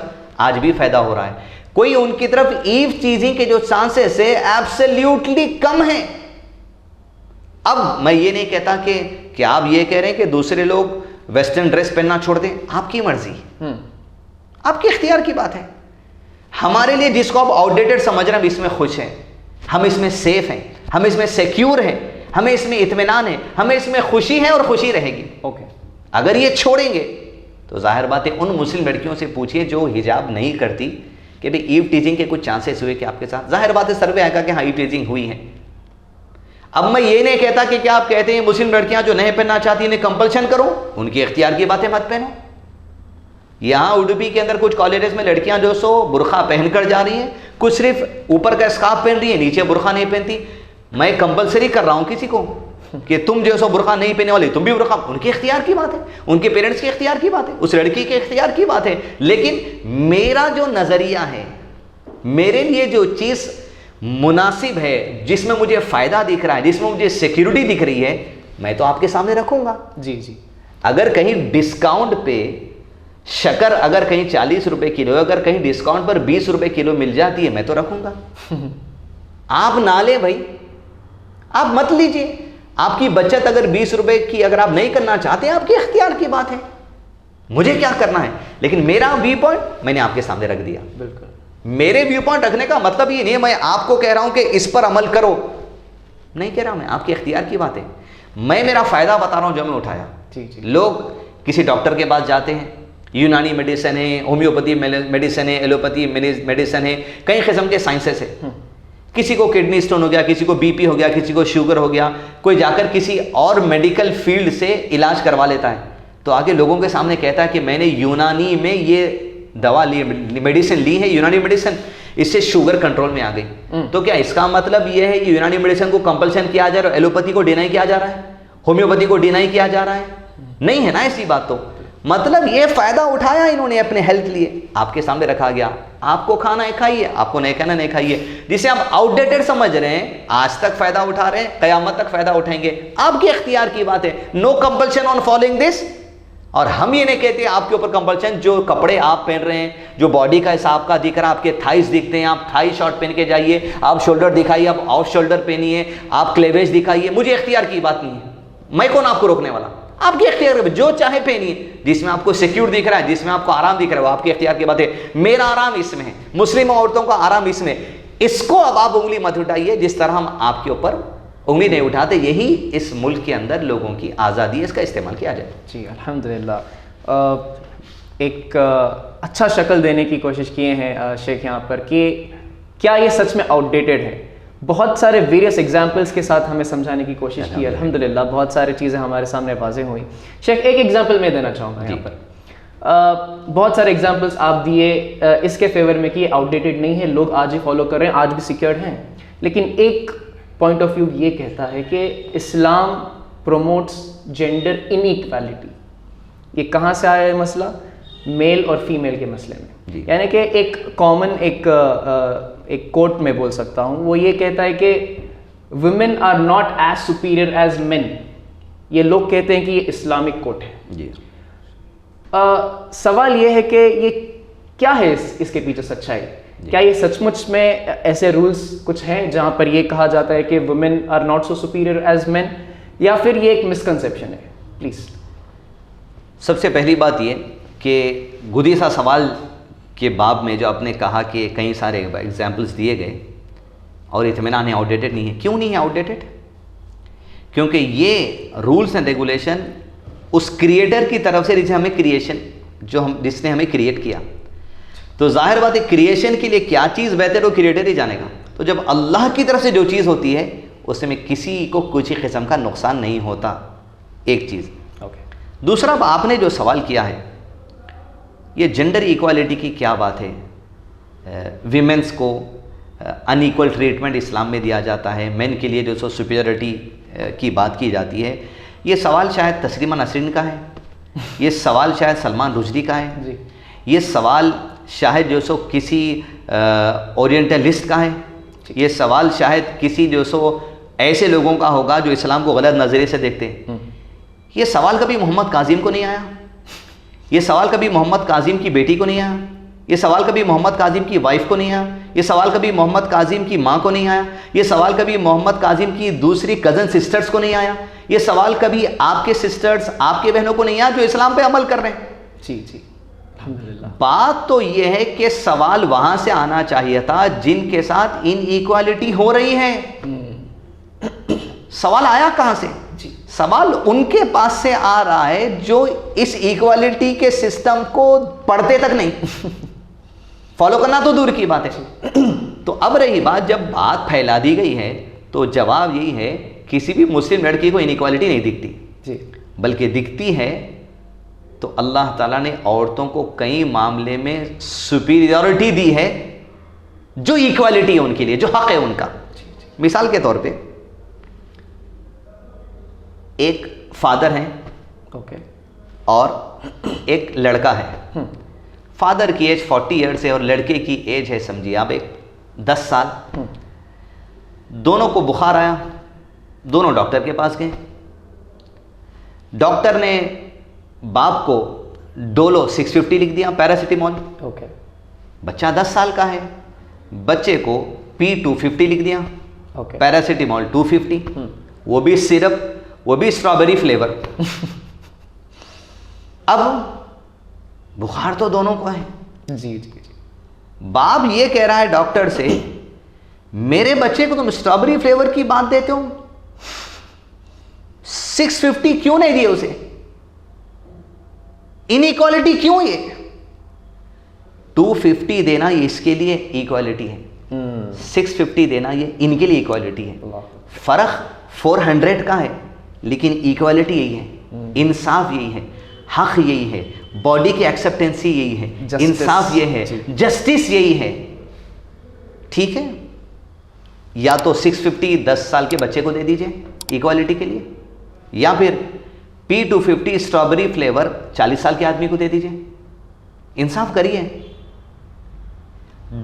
A: آج بھی فائدہ ہو رہا ہے۔ کوئی ان کی طرف ایو ٹیزنگ کے جو چانسز ہے ایبسلیوٹلی کم ہیں۔ اب میں یہ نہیں کہتا کہ آپ یہ کہہ رہے ہیں کہ دوسرے لوگ ویسٹرن ڈریس پہننا چھوڑ دیں، آپ کی مرضی، آپ کے اختیار کی بات ہے۔ ہمارے لیے جس کو آپ آؤٹ ڈیٹڈ سمجھ رہے ہیں، ہم اس میں خوش ہیں، ہم اس میں سیف ہیں، ہم اس میں سیکیور ہیں، ہمیں اس میں اطمینان ہے، ہمیں اس میں خوشی ہے اور خوشی رہے گی۔ اگر یہ چھوڑیں گے تو ظاہر بات ہے ان مسلم لڑکیوں سے پوچھئے جو حجاب نہیں کرتی کہ بھئی ایو ٹیزنگ کے کچھ چانسز ہوئے کہ آپ کے ساتھ، ظاہر بات ہے سروے آئے گا کہ ہاں ایو ٹیزنگ ہوئی ہے۔ اب میں یہ نہیں کہتا کہ کیا آپ کہتے ہیں مسلم لڑکیاں جو نہیں پہننا چاہتی انہیں کمپلشن کرو، ان کی اختیار کی باتیں مت پہنو۔ یہاں اڈوپی کے اندر کچھ کالجز میں لڑکیاں جو سو برقع پہن کر جا رہی ہیں، کچھ صرف اوپر کا اسکارف پہن رہی ہیں، نیچے برقع نہیں پہنتی۔ میں کمپلسری کر رہا ہوں کسی کو کہ تم جو سو برقع نہیں پہننے والی تم بھی برقع، ان کے اختیار کی بات ہے، ان کے پیرنٹس کے اختیار کی بات ہے، اس لڑکی کے اختیار کی بات ہے۔ لیکن میرا جو نظریہ ہے، میرے لیے جو چیز مناسب ہے، جس میں مجھے فائدہ دکھ رہا ہے، جس میں مجھے سیکیورٹی دکھ رہی ہے، میں تو آپ کے سامنے رکھوں گا۔
B: جی جی۔
A: اگر کہیں ڈسکاؤنٹ پہ شکر اگر کہیں 40 روپے کلو ہے، اگر کہیں ڈسکاؤنٹ پر 20 روپے کلو مل جاتی ہے، میں تو رکھوں گا۔ آپ نہ لیں بھائی، آپ مت لیجئے۔ آپ کی بچت اگر 20 روپے کی اگر آپ نہیں کرنا چاہتے، آپ کے اختیار کی بات ہے، مجھے کیا کرنا ہے۔ لیکن میرا ویو پوائنٹ میں نے آپ کے سامنے رکھ دیا۔
B: بالکل۔
A: میرے ویو پوائنٹ رکھنے کا مطلب یہ نہیں ہے میں آپ کو کہہ رہا ہوں کہ اس پر عمل کرو، نہیں کہہ رہا میں، آپ کے اختیار کی بات ہے۔ میں میرا فائدہ بتا رہا ہوں جو میں اٹھایا۔ لوگ کسی ڈاکٹر کے پاس جاتے ہیں، یونانی میڈیسن ہے، ہومیوپیتھی میڈیسن ہے، ایلوپیتھی میڈیسن ہے، کئی قسم کے سائنسز ہیں۔ کسی کو کڈنی سٹون ہو گیا، کسی کو بی پی ہو گیا، کسی کو شوگر ہو گیا، کوئی جا کر کسی اور میڈیکل فیلڈ سے علاج کروا لیتا ہے، تو آگے لوگوں کے سامنے کہتا ہے کہ میں نے یونانی میں یہ دوا لی، میڈیسن لی ہے، یونانی میڈیسن، اس سے شوگر کنٹرول میں آ گئی۔ تو کیا اس کا مطلب یہ ہے کہ یونانی میڈیسن کو کمپلشن کیا جا رہا ہے، ایلوپیتھی کو ڈینائی کیا جا رہا ہے، ہومیوپیتھی کو ڈینائی کیا جا رہا ہے؟ نہیں ہے نا ایسی بات۔ تو مطلب یہ فائدہ اٹھایا انہوں نے اپنے ہیلتھ لیے, آپ کے سامنے رکھا گیا, آپ کو کھانا ہے کھائیے, آپ کو نہیں کھانا نہیں کھائیے. جسے آپ آؤٹ ڈیٹڈ سمجھ رہے ہیں, آج تک فائدہ اٹھا رہے ہیں, قیامت تک فائدہ اٹھائیں گے, آپ کے اختیار کی بات ہے. No compulsion on following this. اور ہم یہ نہیں کہتے آپ کے اوپر کمپلشن. جو کپڑے آپ پہن رہے ہیں, جو باڈی کا حساب کا دکھ رہا ہے, آپ کے تھائز دکھتے ہیں, آپ تھائی شارٹ پہن کے جائیے, آپ شولڈر دکھائیے, آپ آف شولڈر پہنیے, آپ کلیویج دکھائیے, مجھے اختیار کی بات نہیں ہے. میں کون آپ کو روکنے والا؟ آپ کے اختیار میں جو چاہے پہنیے, جس میں آپ کو سیکیور دکھ رہا ہے, جس میں آپ کو آرام دکھ رہا ہے, وہ آپ کے اختیار کی بات ہے. میرا آرام اس میں ہے, مسلم عورتوں کا آرام اس میں. اس کو اب آپ انگلی مت اٹھائیے جس طرح ہم آپ کے اوپر انگلی نہیں اٹھاتے. یہی اس ملک کے اندر لوگوں کی آزادی ہے, اس کا استعمال کیا جائے.
B: جی الحمدللہ. ایک اچھا شکل دینے کی کوشش کیے ہیں شیخ یہاں پر کہ کیا یہ سچ میں آؤٹ ڈیٹڈ ہے. بہت سارے ویریس ایگزامپلس کے ساتھ ہمیں سمجھانے کی کوشش کی. الحمدللہ بہت ساری چیزیں ہمارے سامنے واضح ہوئی. شیخ ایک ایگزامپل میں دینا چاہوں گا یہاں پر. بہت سارے ایگزامپلس آپ دیے اس کے فیور میں کہ یہ آؤٹ ڈیٹڈ نہیں ہے, لوگ آج ہی فالو کر رہے ہیں, آج بھی سیکیورڈ ہیں. لیکن ایک پوائنٹ آف ویو یہ کہتا ہے کہ اسلام پروموٹس جینڈر انیکویلٹی. یہ کہاں سے آیا ہے مسئلہ؟ میل اور فیمیل کے مسئلے میں. یعنی کہ ایک کامن ایک کوٹ میں بول سکتا ہوں, وہ یہ کہتا ہے کہ women are not as superior as men. یہ لوگ کہتے ہیں کہ یہ اسلامک کوٹ ہے. جی سوال یہ ہے کہ یہ کیا ہے اس کے پیچھے سچائی؟ کیا یہ سچ مچ میں ایسے رولز کچھ ہیں جہاں پر یہ کہا جاتا ہے کہ women are not so superior as men, یا پھر یہ ایک مسکنسیپشن ہے؟ پلیز.
A: سب سے پہلی بات یہ کہ گدیسا سوال کے باب میں جو آپ نے کہا کہ کئی سارے ایگزامپلس دیے گئے اور اطمینان ہے آؤٹ ڈیٹڈ نہیں ہے. کیوں نہیں ہے آؤٹ ڈیٹڈ؟ کیونکہ یہ رولس اینڈ ریگولیشن اس کریٹر کی طرف سے جسے ہمیں کریشن جس نے ہمیں کریٹ کیا. تو ظاہر بات ہے کریشن کے لیے کیا چیز بہتر وہ کریٹر ہی جانے گا. تو جب اللہ کی طرف سے جو چیز ہوتی ہے اس میں کسی کو کچھ قسم کا نقصان نہیں ہوتا. ایک چیز. دوسرا آپ نے جو سوال کیا ہے یہ جنڈر ایکوالٹی کی کیا بات ہے؟ ویمنس کو ان ایکول ٹریٹمنٹ اسلام میں دیا جاتا ہے, مین کے لیے جو سو سپیریورٹی کی بات کی جاتی ہے. یہ سوال شاید تسلیمہ نسرین کا ہے, یہ سوال شاید سلمان رشدی کا ہے, یہ سوال شاید جو سو کسی اورینٹلسٹ کا ہے, یہ سوال شاید کسی جو سو ایسے لوگوں کا ہوگا جو اسلام کو غلط نظریے سے دیکھتے ہیں. یہ سوال کبھی محمد کاظم کو نہیں آیا, یہ سوال کبھی محمد کاظم کی بیٹی کو نہیں آیا, یہ سوال کبھی محمد کاظم کی وائف کو نہیں آیا, یہ سوال کبھی محمد کاظم کی ماں کو نہیں آیا, یہ سوال کبھی محمد کاظم کی دوسری کزن سسٹرز کو نہیں آیا, یہ سوال کبھی آپ کے سسٹرز آپ کے بہنوں کو نہیں آیا جو اسلام پہ عمل کر رہے ہیں.
B: جی جی الحمدللہ.
A: بات تو یہ ہے کہ سوال وہاں سے آنا چاہیے تھا جن کے ساتھ ان ایکوالٹی ہو رہی ہے. سوال آیا کہاں سے؟ سوال ان کے پاس سے آ رہا ہے جو اس ایکوالٹی کے سسٹم کو پڑھتے تک نہیں, فالو کرنا تو دور کی بات ہے. تو اب رہی بات, جب بات پھیلا دی گئی ہے تو جواب یہی ہے کسی بھی مسلم لڑکی کو انیکوالٹی نہیں دکھتی, بلکہ دکھتی ہے تو اللہ تعالیٰ نے عورتوں کو کئی معاملے میں سپیریورٹی دی ہے جو ایکوالٹی ہے ان کے لیے, جو حق ہے ان کا. مثال کے طور پہ ایک فادر ہیں اور ایک لڑکا ہے. فادر کی ایج 40 ایئرس ہے اور لڑکے کی ایج ہے سمجھیے آپ 10 سال. دونوں کو بخار آیا, دونوں ڈاکٹر کے پاس گئے. ڈاکٹر نے باپ کو ڈولو 650 لکھ دیا, پیراسیٹامول. بچہ 10 سال کا ہے, بچے کو P250 لکھ دیا, پیراسیٹامول 250, وہ بھی سرپ, وہ بھی اسٹرابیری فلیور. اب بخار تو دونوں کو ہے.
B: جی جی جی.
A: باپ یہ کہہ رہا ہے ڈاکٹر سے میرے بچے کو تم اسٹرابیری فلیور کی بات دیتے ہو, 650 کیوں نہیں دیے اسے؟ انیکوالٹی کیوں؟ یہ 250 دینا یہ اس کے لیے ایکوالٹی ہے, 650 دینا یہ ان کے لیے ایکوالٹی ہے. فرق 400 کا ہے لیکن ایکوالٹی یہی ہے, انصاف یہی ہے, حق یہی ہے, باڈی کی ایکسیپٹنسی یہی ہے, انصاف یہ ہے, جسٹس یہی ہے. ٹھیک ہے, یا تو 650 10 سال کے بچے کو دے دیجئے ایکوالٹی کے لیے, یا پھر P250 اسٹرابری فلیور 40 سال کے آدمی کو دے دیجئے. انصاف کریے.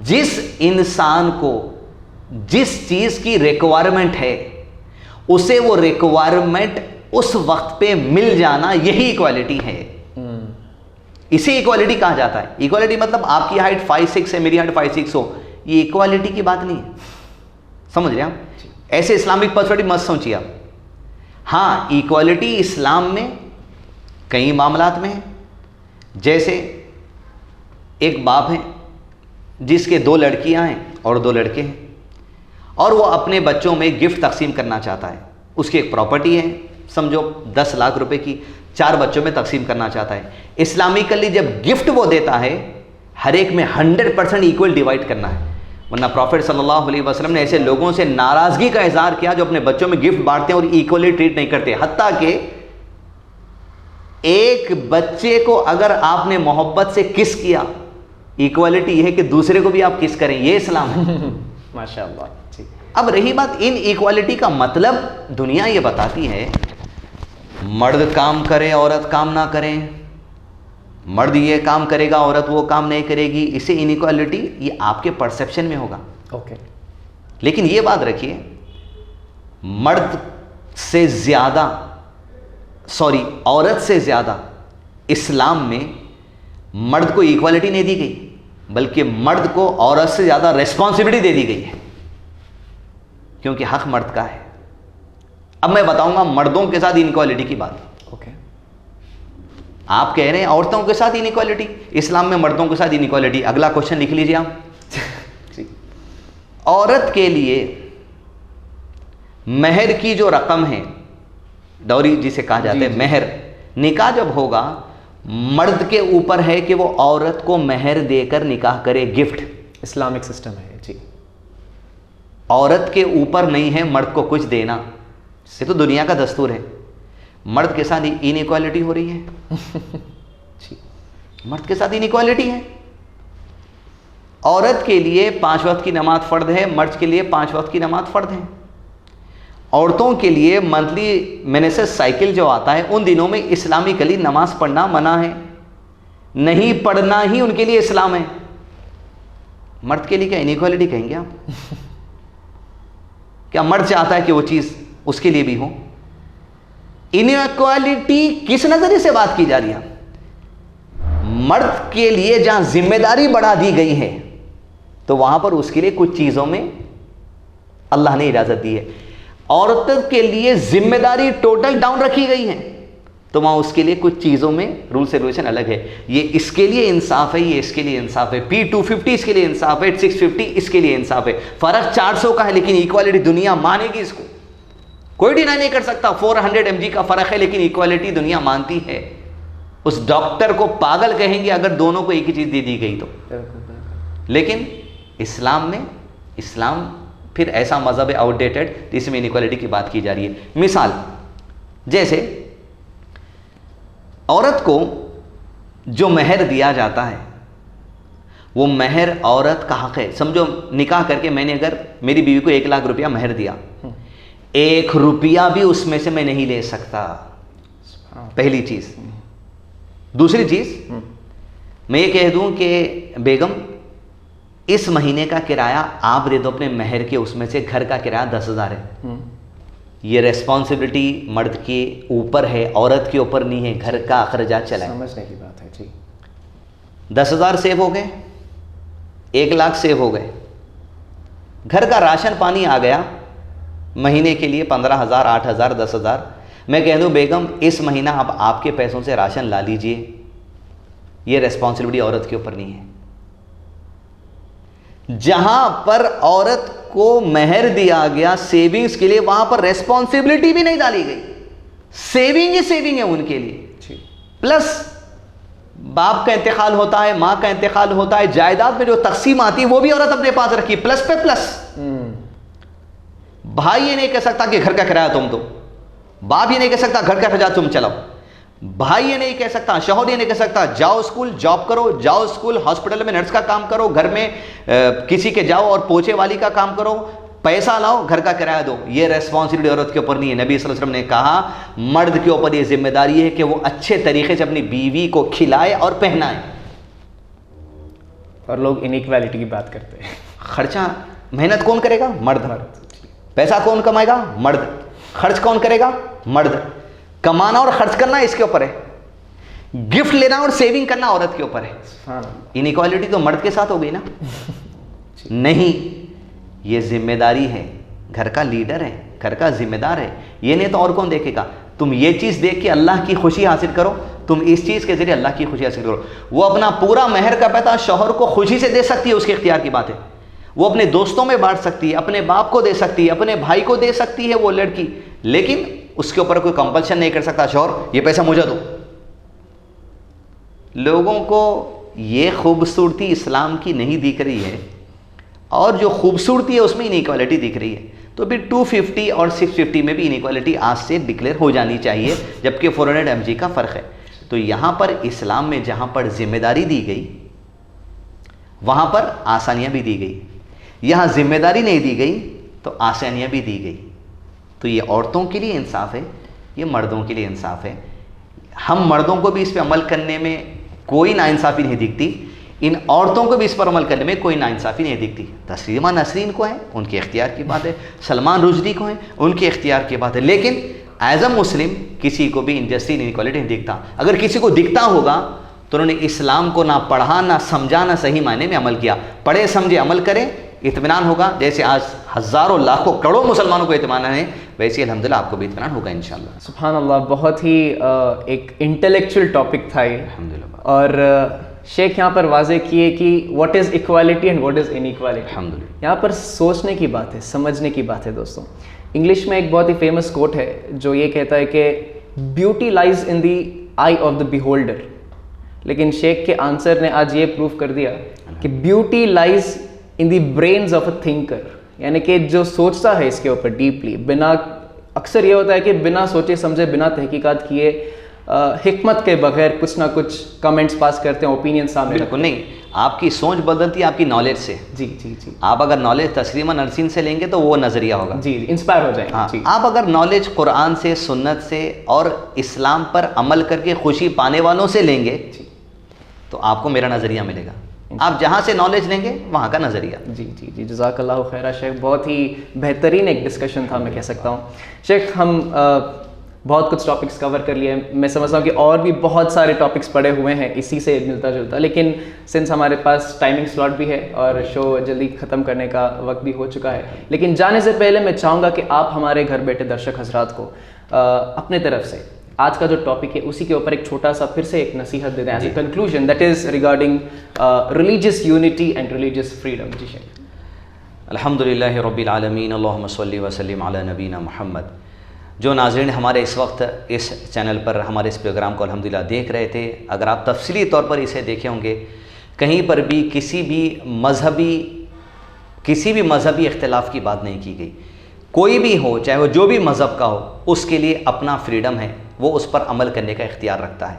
A: جس انسان کو جس چیز کی ریکوائرمنٹ ہے اسے وہ ریکوائرمنٹ اس وقت پہ مل جانا, یہی ایکوالٹی ہے. اسے ایکوالٹی کہا جاتا ہے. ایکوالٹی مطلب آپ کی ہائٹ 5'6" ہے, میری ہائٹ 5'6" ہو, یہ ایکوالٹی کی بات نہیں ہے. سمجھ رہے ہیں آپ؟ ایسے اسلامک پرسپیکٹو مت سوچیے آپ. ہاں ایکوالٹی اسلام میں کئی معاملات میں ہے. جیسے ایک باپ ہے جس کے 2 لڑکیاں ہیں اور 2 لڑکے ہیں, اور وہ اپنے بچوں میں گفٹ تقسیم کرنا چاہتا ہے. اس کی ایک پراپرٹی ہے, سمجھو 10 لاکھ روپے کی, 4 بچوں میں تقسیم کرنا چاہتا ہے. اسلامکلی جب گفٹ وہ دیتا ہے ہر ایک میں 100% ایکول ڈیوائڈ کرنا ہے. ورنہ پروفیٹ صلی اللہ علیہ وسلم نے ایسے لوگوں سے ناراضگی کا اظہار کیا جو اپنے بچوں میں گفٹ بانٹتے ہیں اور ایکولی ٹریٹ نہیں کرتے. حتیٰ کہ ایک بچے کو اگر آپ نے محبت سے کس کیا, ایکوالٹی یہ ہے کہ دوسرے کو بھی آپ کس کریں, یہ اسلام ہے.
B: ماشاءاللہ.
A: اب رہی بات ان ایکوالٹی کا مطلب, دنیا یہ بتاتی ہے مرد کام کرے عورت کام نہ کریں, مرد یہ کام کرے گا عورت وہ کام نہیں کرے گی. اسے انیکوالٹی یہ آپ کے پرسیپشن میں ہوگا.
B: اوکے.
A: لیکن یہ بات رکھیے, مرد سے زیادہ عورت سے زیادہ اسلام میں مرد کو ایکوالٹی نہیں دی گئی, بلکہ مرد کو عورت سے زیادہ ریسپانسبلٹی دے دی گئی ہے, کیونکہ حق مرد کا ہے. اب میں بتاؤں گا مردوں کے ساتھ انیکوالٹی کی بات.
B: اوکے.
A: آپ کہہ رہے ہیں عورتوں کے ساتھ انیکوالٹی, اسلام میں مردوں کے ساتھ انیکوالٹی. اگلا کوشچن لکھ لیجیے آپ. عورت کے لیے مہر کی جو رقم ہے, ڈوری جسے کہا جاتا ہے, مہر, نکاح جب ہوگا مرد کے اوپر ہے کہ وہ عورت کو مہر دے کر نکاح کرے, گفٹ.
B: اسلامک سسٹم ہے جی.
A: عورت کے اوپر نہیں ہے مرد کو کچھ دینا, یہ تو دنیا کا دستور ہے. مرد کے ساتھ انیکوالٹی ہو رہی ہے. مرد کے ساتھ انیکوالٹی ہے. عورت کے لیے 5 وقت کی نماز فرض ہے, مرد کے لیے 5 وقت کی نماز فرض ہے. عورتوں کے لیے منتھلی مینسس سائیکل جو آتا ہے ان دنوں میں اسلامکلی نماز پڑھنا منع ہے, نہیں پڑھنا ہی ان کے لیے اسلام ہے. مرد کے لیے کیا انیکوالٹی کہیں گے آپ؟ کیا مرد چاہتا ہے کہ وہ چیز اس کے لیے بھی ہو؟ انیکوالٹی کس نظریے سے بات کی جا رہی ہے؟ مرد کے لیے جہاں ذمہ داری بڑھا دی گئی ہے تو وہاں پر اس کے لیے کچھ چیزوں میں اللہ نے اجازت دی ہے. عورت کے لیے ذمہ داری ٹوٹل ڈاؤن رکھی گئی ہے تو وہاں اس کے لیے کچھ چیزوں میں رولس ریگولیشن الگ ہے. یہ اس کے لیے انصاف ہے, یہ اس کے لیے انصاف ہے. P250 اس کے لیے انصاف ہے, 650 اس کے لیے انصاف ہے. فرق 400 کا ہے لیکن ایکوالٹی دنیا مانے گی, اس کو کوئی ڈینائی نہیں کر سکتا. 400 mg کا فرق ہے لیکن ایکوالٹی دنیا مانتی ہے. اس ڈاکٹر کو پاگل کہیں گے اگر دونوں کو ایک ہی چیز دے دی گئی تو. لیکن اسلام میں, اسلام پھر ایسا مذہب ہے آؤٹ ڈیٹڈ جس میں انیکوالٹی کی بات کی جا رہی ہے. مثال, جیسے عورت کو جو مہر دیا جاتا ہے وہ مہر عورت کا حق ہے. سمجھو نکاح کر کے میں نے اگر میری بیوی کو 1 لاکھ روپیہ مہر دیا, 1 روپیہ بھی اس میں سے میں نہیں لے سکتا, پہلی چیز. دوسری چیز, میں یہ کہہ دوں کہ بیگم اس مہینے کا کرایہ آپ دے دو اپنے مہر کے, اس میں سے گھر کا کرایہ 10,000 ہے. یہ ریسپانسبلٹی مرد کے اوپر ہے, عورت کے اوپر نہیں ہے. گھر کا اخراجات چلائے.
B: سمجھنے کی بات ہے جی.
A: 10,000 سیو ہو گئے, 1 لاکھ سیو ہو گئے. گھر کا راشن پانی آ گیا مہینے کے لیے 15,000, 8,000, 10,000. میں کہہ دوں بیگم اس مہینہ آپ کے پیسوں سے راشن لا لیجئے, یہ ریسپانسبلٹی عورت کے اوپر نہیں ہے. جہاں پر عورت کو مہر دیا گیا سیونگز کے لیے, وہاں پر ریسپانسبلٹی بھی نہیں ڈالی گئی. سیونگ ہی سیونگ ہے ان کے لیے. پلس باپ کا انتقال ہوتا ہے, ماں کا انتقال ہوتا ہے, جائیداد میں جو تقسیم آتی ہے وہ بھی عورت اپنے پاس رکھی, پلس پہ پلس. بھائی یہ نہیں کہہ سکتا کہ گھر کا کرایہ تم دو, باپ یہ نہیں کہہ سکتا گھر کا خرچہ تم چلاؤ, بھائی یہ نہیں کہہ سکتا, شوہر یہ نہیں کہہ سکتا جاؤ اسکول جاب کرو, جاؤ اسکول ہاسپٹل میں نرس کا کام کرو, گھر میں کسی کے جاؤ اور پوچھے والی کا کام کرو. پیسہ لاؤ گھر کا کرایہ دو، یہ ریسپانسبلٹی عورت کے اوپر نہیں ہے. نبی صلی اللہ علیہ وسلم نے کہا مرد کے اوپر یہ ذمہ داری ہے کہ وہ اچھے طریقے سے اپنی بیوی کو کھلائے اور پہنائے.
B: اور لوگ انیکویلٹی کی بات کرتے ہیں.
A: خرچہ محنت کون کرے گا؟ مرد. پیسہ کون کمائے گا؟ مرد. خرچ کون کرے گا؟ مرد. کمانا اور خرچ کرنا اس کے اوپر ہے. گفٹ لینا اور سیونگ کرنا عورت کے اوپر ہے. انیکوالٹی تو مرد کے ساتھ ہو گئی نا؟ نہیں، یہ ذمہ داری ہے. گھر کا لیڈر ہے، گھر کا ذمہ دار ہے. یہ نہیں تو اور کون دیکھے گا؟ تم یہ چیز دیکھ کے اللہ کی خوشی حاصل کرو، تم اس چیز کے ذریعے اللہ کی خوشی حاصل کرو. وہ اپنا پورا مہر کا پیسہ شوہر کو خوشی سے دے سکتی ہے، اس کے اختیار کی بات ہے. وہ اپنے دوستوں میں بانٹ سکتی ہے، اپنے باپ کو دے سکتی ہے، اپنے بھائی کو دے سکتی ہے وہ لڑکی، لیکن اس کے اوپر کوئی کمپلشن نہیں کر سکتا شوہر یہ پیسہ مجھے دو. لوگوں کو یہ خوبصورتی اسلام کی نہیں دکھ رہی ہے، اور جو خوبصورتی ہے اس میں انیکوالٹی دکھ رہی ہے. تو پھر 250 اور 650 میں بھی انیکوالٹی آج سے ڈکلیئر ہو جانی چاہیے، جبکہ 400 mg کا فرق ہے. تو یہاں پر اسلام میں جہاں پر ذمہ داری دی گئی وہاں پر آسانیاں بھی دی گئی. یہاں ذمہ داری نہیں دی گئی تو آسانیاں بھی دی گئی. تو یہ عورتوں کے لیے انصاف ہے، یہ مردوں کے لیے انصاف ہے. ہم مردوں کو بھی اس پہ عمل کرنے میں کوئی ناانصافی نہیں دکھتی، ان عورتوں کو بھی اس پر عمل کرنے میں کوئی ناانصافی نہیں دکھتی. تسلیمہ نسرین کو ہیں ان کے اختیار کی بات ہے، سلمان رشدی کو ہیں ان کے اختیار کی بات ہے، لیکن ایز اے مسلم کسی کو بھی انجسٹی انیکوالٹی نہیں دکھتا. اگر کسی کو دکھتا ہوگا تو انہوں نے اسلام کو نہ پڑھا، نہ سمجھا، نہ صحیح معنی میں عمل کیا. پڑھے سمجھے عمل کریں، اطمینان ہوگا. جیسے آج ہزاروں لاکھوں کروڑوں مسلمانوں کو اطمینان ہے، ویسے الحمدللہ آپ کو بھی اطمینان ہوگا انشاءاللہ.
B: سبحان اللہ، بہت ہی ایک انٹلیکچوئل ٹاپک تھا یہ.
A: الحمدللہ.
B: اور شیخ یہاں پر واضح کیے کہ what is equality and what is inequality.
A: الحمدللہ.
B: یہاں پر سوچنے کی بات ہے، سمجھنے کی بات ہے. دوستوں انگلش میں ایک بہت ہی فیمس کوٹ ہے جو یہ کہتا ہے کہ beauty لائز in the I of the بیہولڈر. لیکن شیخ کے آنسر نے آج یہ پروف کر دیا کہ beauty لائز in the brains of a thinker. یعنی کہ جو سوچتا ہے اس کے اوپر ڈیپلی، بنا اکثر یہ ہوتا ہے کہ بنا سوچے سمجھے، بنا تحقیقات کیے، حکمت کے بغیر کچھ نہ کچھ کمنٹس پاس کرتے ہیں، اوپینین سامنے.
A: بالکل نہیں، آپ کی سوچ بدلتی ہے آپ کی نالج سے.
B: جی جی جی.
A: آپ اگر نالج تسلیمہ نرسین سے لیں گے تو وہ نظریہ ہوگا.
B: جی انسپائر ہو جائیں.
A: ہاں، آپ اگر نالج قرآن سے، سنت سے اور اسلام پر عمل کر کے خوشی پانے والوں سے لیں گے تو آپ کو میرا نظریہ ملے گا. آپ جہاں سے نالج لیں گے وہاں کا نظریہ.
B: جی جی جی. جزاک اللہ خیرہ شیخ، بہت ہی بہترین ایک ڈسکشن تھا میں کہہ سکتا ہوں. شیخ ہم بہت کچھ ٹاپکس کور کر لیے ہیں. میں سمجھتا ہوں کہ اور بھی بہت سارے ٹاپکس پڑے ہوئے ہیں اسی سے ملتا جلتا، لیکن سنس ہمارے پاس ٹائمنگ سلاٹ بھی ہے اور شو جلدی ختم کرنے کا وقت بھی ہو چکا ہے. لیکن جانے سے پہلے میں چاہوں گا کہ آپ ہمارے گھر بیٹھے درشک حضرات کو اپنے طرف سے آج کا جو ٹاپک ہے اسی کے اوپر ایک چھوٹا سا پھر سے ایک نصیحت دے دیں as a conclusion, that is regarding religious unity and religious freedom. جی شیخ.
A: الحمدللہ رب العالمین، اللہم صلی وسلم علی نبینا محمد. جو ناظرین ہمارے اس وقت اس چینل پر ہمارے اس پروگرام کو الحمدللہ دیکھ رہے تھے، اگر آپ تفصیلی طور پر اسے دیکھے ہوں گے، کہیں پر بھی کسی بھی مذہبی اختلاف کی بات نہیں کی گئی. کوئی بھی ہو، چاہے وہ جو بھی مذہب کا ہو، اس کے لیے اپنا فریڈم ہے، وہ اس پر عمل کرنے کا اختیار رکھتا ہے.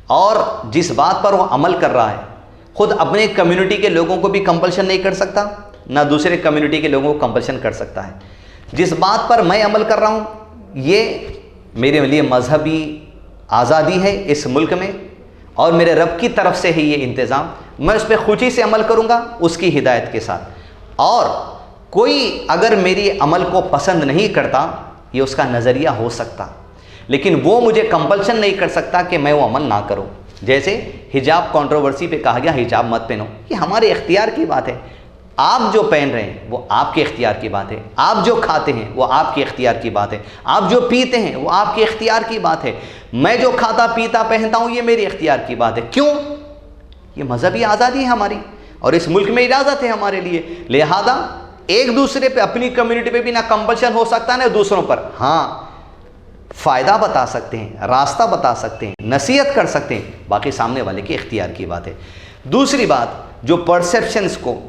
A: اور جس بات پر وہ عمل کر رہا ہے، خود اپنے کمیونٹی کے لوگوں کو بھی کمپلشن نہیں کر سکتا، نہ دوسرے کمیونٹی کے لوگوں کو کمپلشن کر سکتا ہے. جس بات پر میں عمل کر رہا ہوں یہ میرے لیے مذہبی آزادی ہے اس ملک میں، اور میرے رب کی طرف سے ہے یہ انتظام. میں اس پہ خوشی سے عمل کروں گا اس کی ہدایت کے ساتھ. اور کوئی اگر میری عمل کو پسند نہیں کرتا، یہ اس کا نظریہ ہو سکتا، لیکن وہ مجھے کمپلشن نہیں کر سکتا کہ میں وہ عمل نہ کروں. جیسے حجاب کنٹروورسی پہ کہا گیا حجاب مت پہنو، یہ ہمارے اختیار کی بات ہے. آپ جو پہن رہے ہیں وہ آپ کے اختیار کی بات ہے، آپ جو کھاتے ہیں وہ آپ کے اختیار کی بات ہے، آپ جو پیتے ہیں وہ آپ کے اختیار کی بات ہے. میں جو کھاتا پیتا پہنتا ہوں یہ میری اختیار کی بات ہے. کیوں؟ یہ مذہبی آزادی ہے ہماری، اور اس ملک میں اجازت ہے ہمارے لیے. لہذا ایک دوسرے پہ، اپنی کمیونٹی پہ بھی نہ کمپلشن ہو سکتا نہ دوسروں پر. ہاں فائدہ بتا سکتے ہیں، راستہ بتا سکتے ہیں، نصیحت کر سکتے ہیں، باقی سامنے والے کے اختیار کی بات ہے. دوسری بات، جو پرسیپشنز کو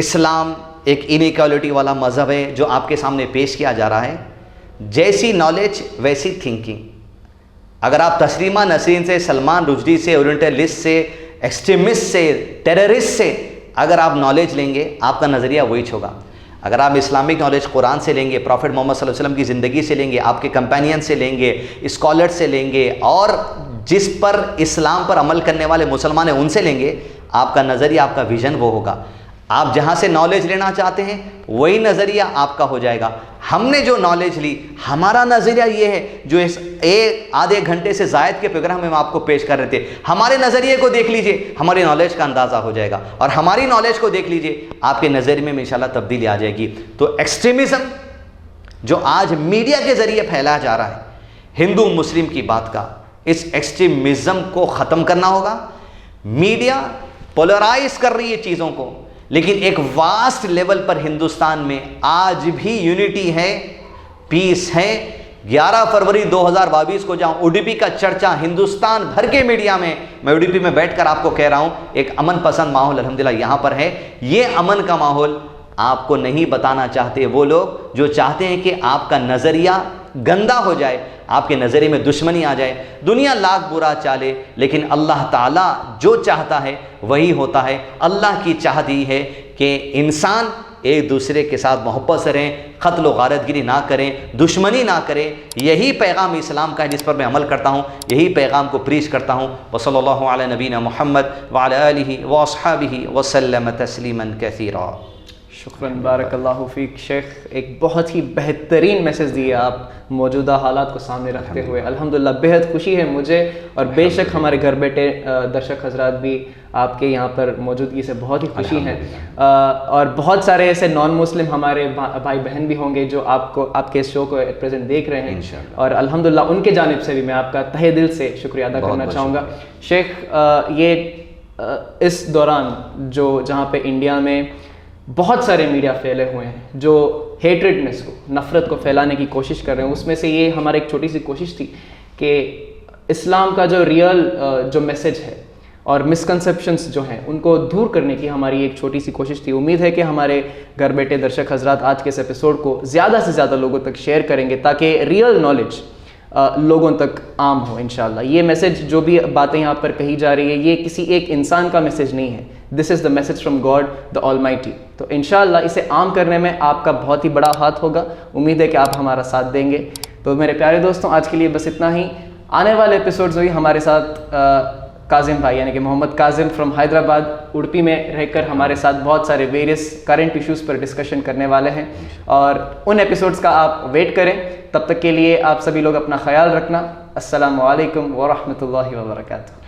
A: اسلام ایک انیکوالٹی والا مذہب ہے جو آپ کے سامنے پیش کیا جا رہا ہے، جیسی نالج ویسی تھنکنگ. اگر آپ تسلیمہ نسرین سے، سلمان رشدی سے، اورینٹلسٹ سے، ایکسٹریمسٹ سے، ٹیررسٹ سے اگر آپ نالج لیں گے، آپ کا نظریہ وہی ہوگا. اگر آپ اسلامک نالج قرآن سے لیں گے، پروفٹ محمد صلی اللہ علیہ وسلم کی زندگی سے لیں گے، آپ کے کمپینین سے لیں گے، اسکالر سے لیں گے، اور جس پر اسلام پر عمل کرنے والے مسلمان ہیں ان سے لیں گے، آپ کا نظریہ، آپ کا ویژن وہ ہوگا. آپ جہاں سے نالج لینا چاہتے ہیں وہی نظریہ آپ کا ہو جائے گا. ہم نے جو نالج لی، ہمارا نظریہ یہ ہے، جو اس آدھے گھنٹے سے زائد کے پروگرام میں ہم آپ کو پیش کر رہے تھے، ہمارے نظریے کو دیکھ لیجئے، ہماری نالج کا اندازہ ہو جائے گا، اور ہماری نالج کو دیکھ لیجئے، آپ کے نظریے میں انشاءاللہ تبدیلی آ جائے گی. تو ایکسٹریمزم جو آج میڈیا کے ذریعے پھیلایا جا رہا ہے ہندو مسلم کی بات کا، اس ایکسٹریمزم کو ختم کرنا ہوگا. میڈیا پولرائز کر رہی ہے چیزوں کو، لیکن ایک واسٹ لیول پر ہندوستان میں آج بھی یونٹی ہے، پیس ہے. 11 فروری 2022 کو جہاں ODP کا چرچا ہندوستان بھر کے میڈیا میں ODP میں بیٹھ کر آپ کو کہہ رہا ہوں، ایک امن پسند ماحول الحمدللہ یہاں پر ہے. یہ امن کا ماحول آپ کو نہیں بتانا چاہتے وہ لوگ جو چاہتے ہیں کہ آپ کا نظریہ گندا ہو جائے، آپ کے نظریے میں دشمنی آ جائے. دنیا لاکھ برا چالے، لیکن اللہ تعالیٰ جو چاہتا ہے وہی ہوتا ہے. اللہ کی چاہت یہ ہے کہ انسان ایک دوسرے کے ساتھ محبت سے رہیں، قتل و غارت گری نہ کریں، دشمنی نہ کریں. یہی پیغام اسلام کا ہے جس پر میں عمل کرتا ہوں، یہی پیغام کو پریچ کرتا ہوں. وصلی اللہ علی نبینا محمد وعلی آلہ واصحابہ وسلم تسلیما کثیرا.
B: شکراً، بارک اللہ فیک شیخ. ایک بہت ہی بہترین میسیج دیے آپ موجودہ حالات کو سامنے رکھتے ہوئے. الحمدللہ بہت خوشی ہے مجھے، اور بے شک ہمارے گھر بیٹھے درشک حضرات بھی آپ کے یہاں پر موجودگی سے بہت ہی خوشی ہیں. اور بہت سارے ایسے نان مسلم ہمارے بھائی بہن بھی ہوں گے جو آپ کے اس شو کو ایٹ پریزنٹ دیکھ رہے ہیں، اور الحمدللہ ان کے جانب سے بھی میں آپ کا تہہ دل سے شکریہ ادا کرنا چاہوں گا. شیخ، یہ اس دوران جہاں پہ انڈیا میں بہت سارے میڈیا پھیلے ہوئے ہیں جو ہیٹریڈنس کو، نفرت کو پھیلانے کی کوشش کر رہے ہیں، اس میں سے یہ ہماری ایک چھوٹی سی کوشش تھی کہ اسلام کا جو ریئل جو میسج ہے اور مسکنسیپشنس جو ہیں ان کو دور کرنے کی ہماری ایک چھوٹی سی کوشش تھی. امید ہے کہ ہمارے گھر بیٹھے درشک حضرات آج کے اس ایپیسوڈ کو زیادہ سے زیادہ لوگوں تک شیئر کریں گے تاکہ ریئل نالج لوگوں تک عام ہو انشاءاللہ. یہ میسج جو بھی باتیں یہاں پر کہی جا رہی ہے یہ کسی ایک انسان کا میسج نہیں ہے. This is the message from God the almighty. تو انشاءاللہ اسے عام کرنے میں آپ کا بہت ہی بڑا ہاتھ ہوگا. امید ہے کہ آپ ہمارا ساتھ دیں گے. تو میرے پیارے دوستوں، آج کے لیے بس اتنا ہی. آنے والے ایپیسوڈز ہوئی ہمارے ساتھ کاظم بھائی یعنی کہ محمد کاظم فرام حیدرآباد اڑپی میں رہ کر ہمارے ساتھ بہت سارے ویریس کرنٹ ایشوز پر ڈسکشن کرنے والے ہیں، اور ان ایپیسوڈز کا آپ ویٹ کریں. تب تک کے لیے آپ سبھی لوگ اپنا خیال رکھنا. السلام علیکم ورحمۃ اللہ وبرکاتہ.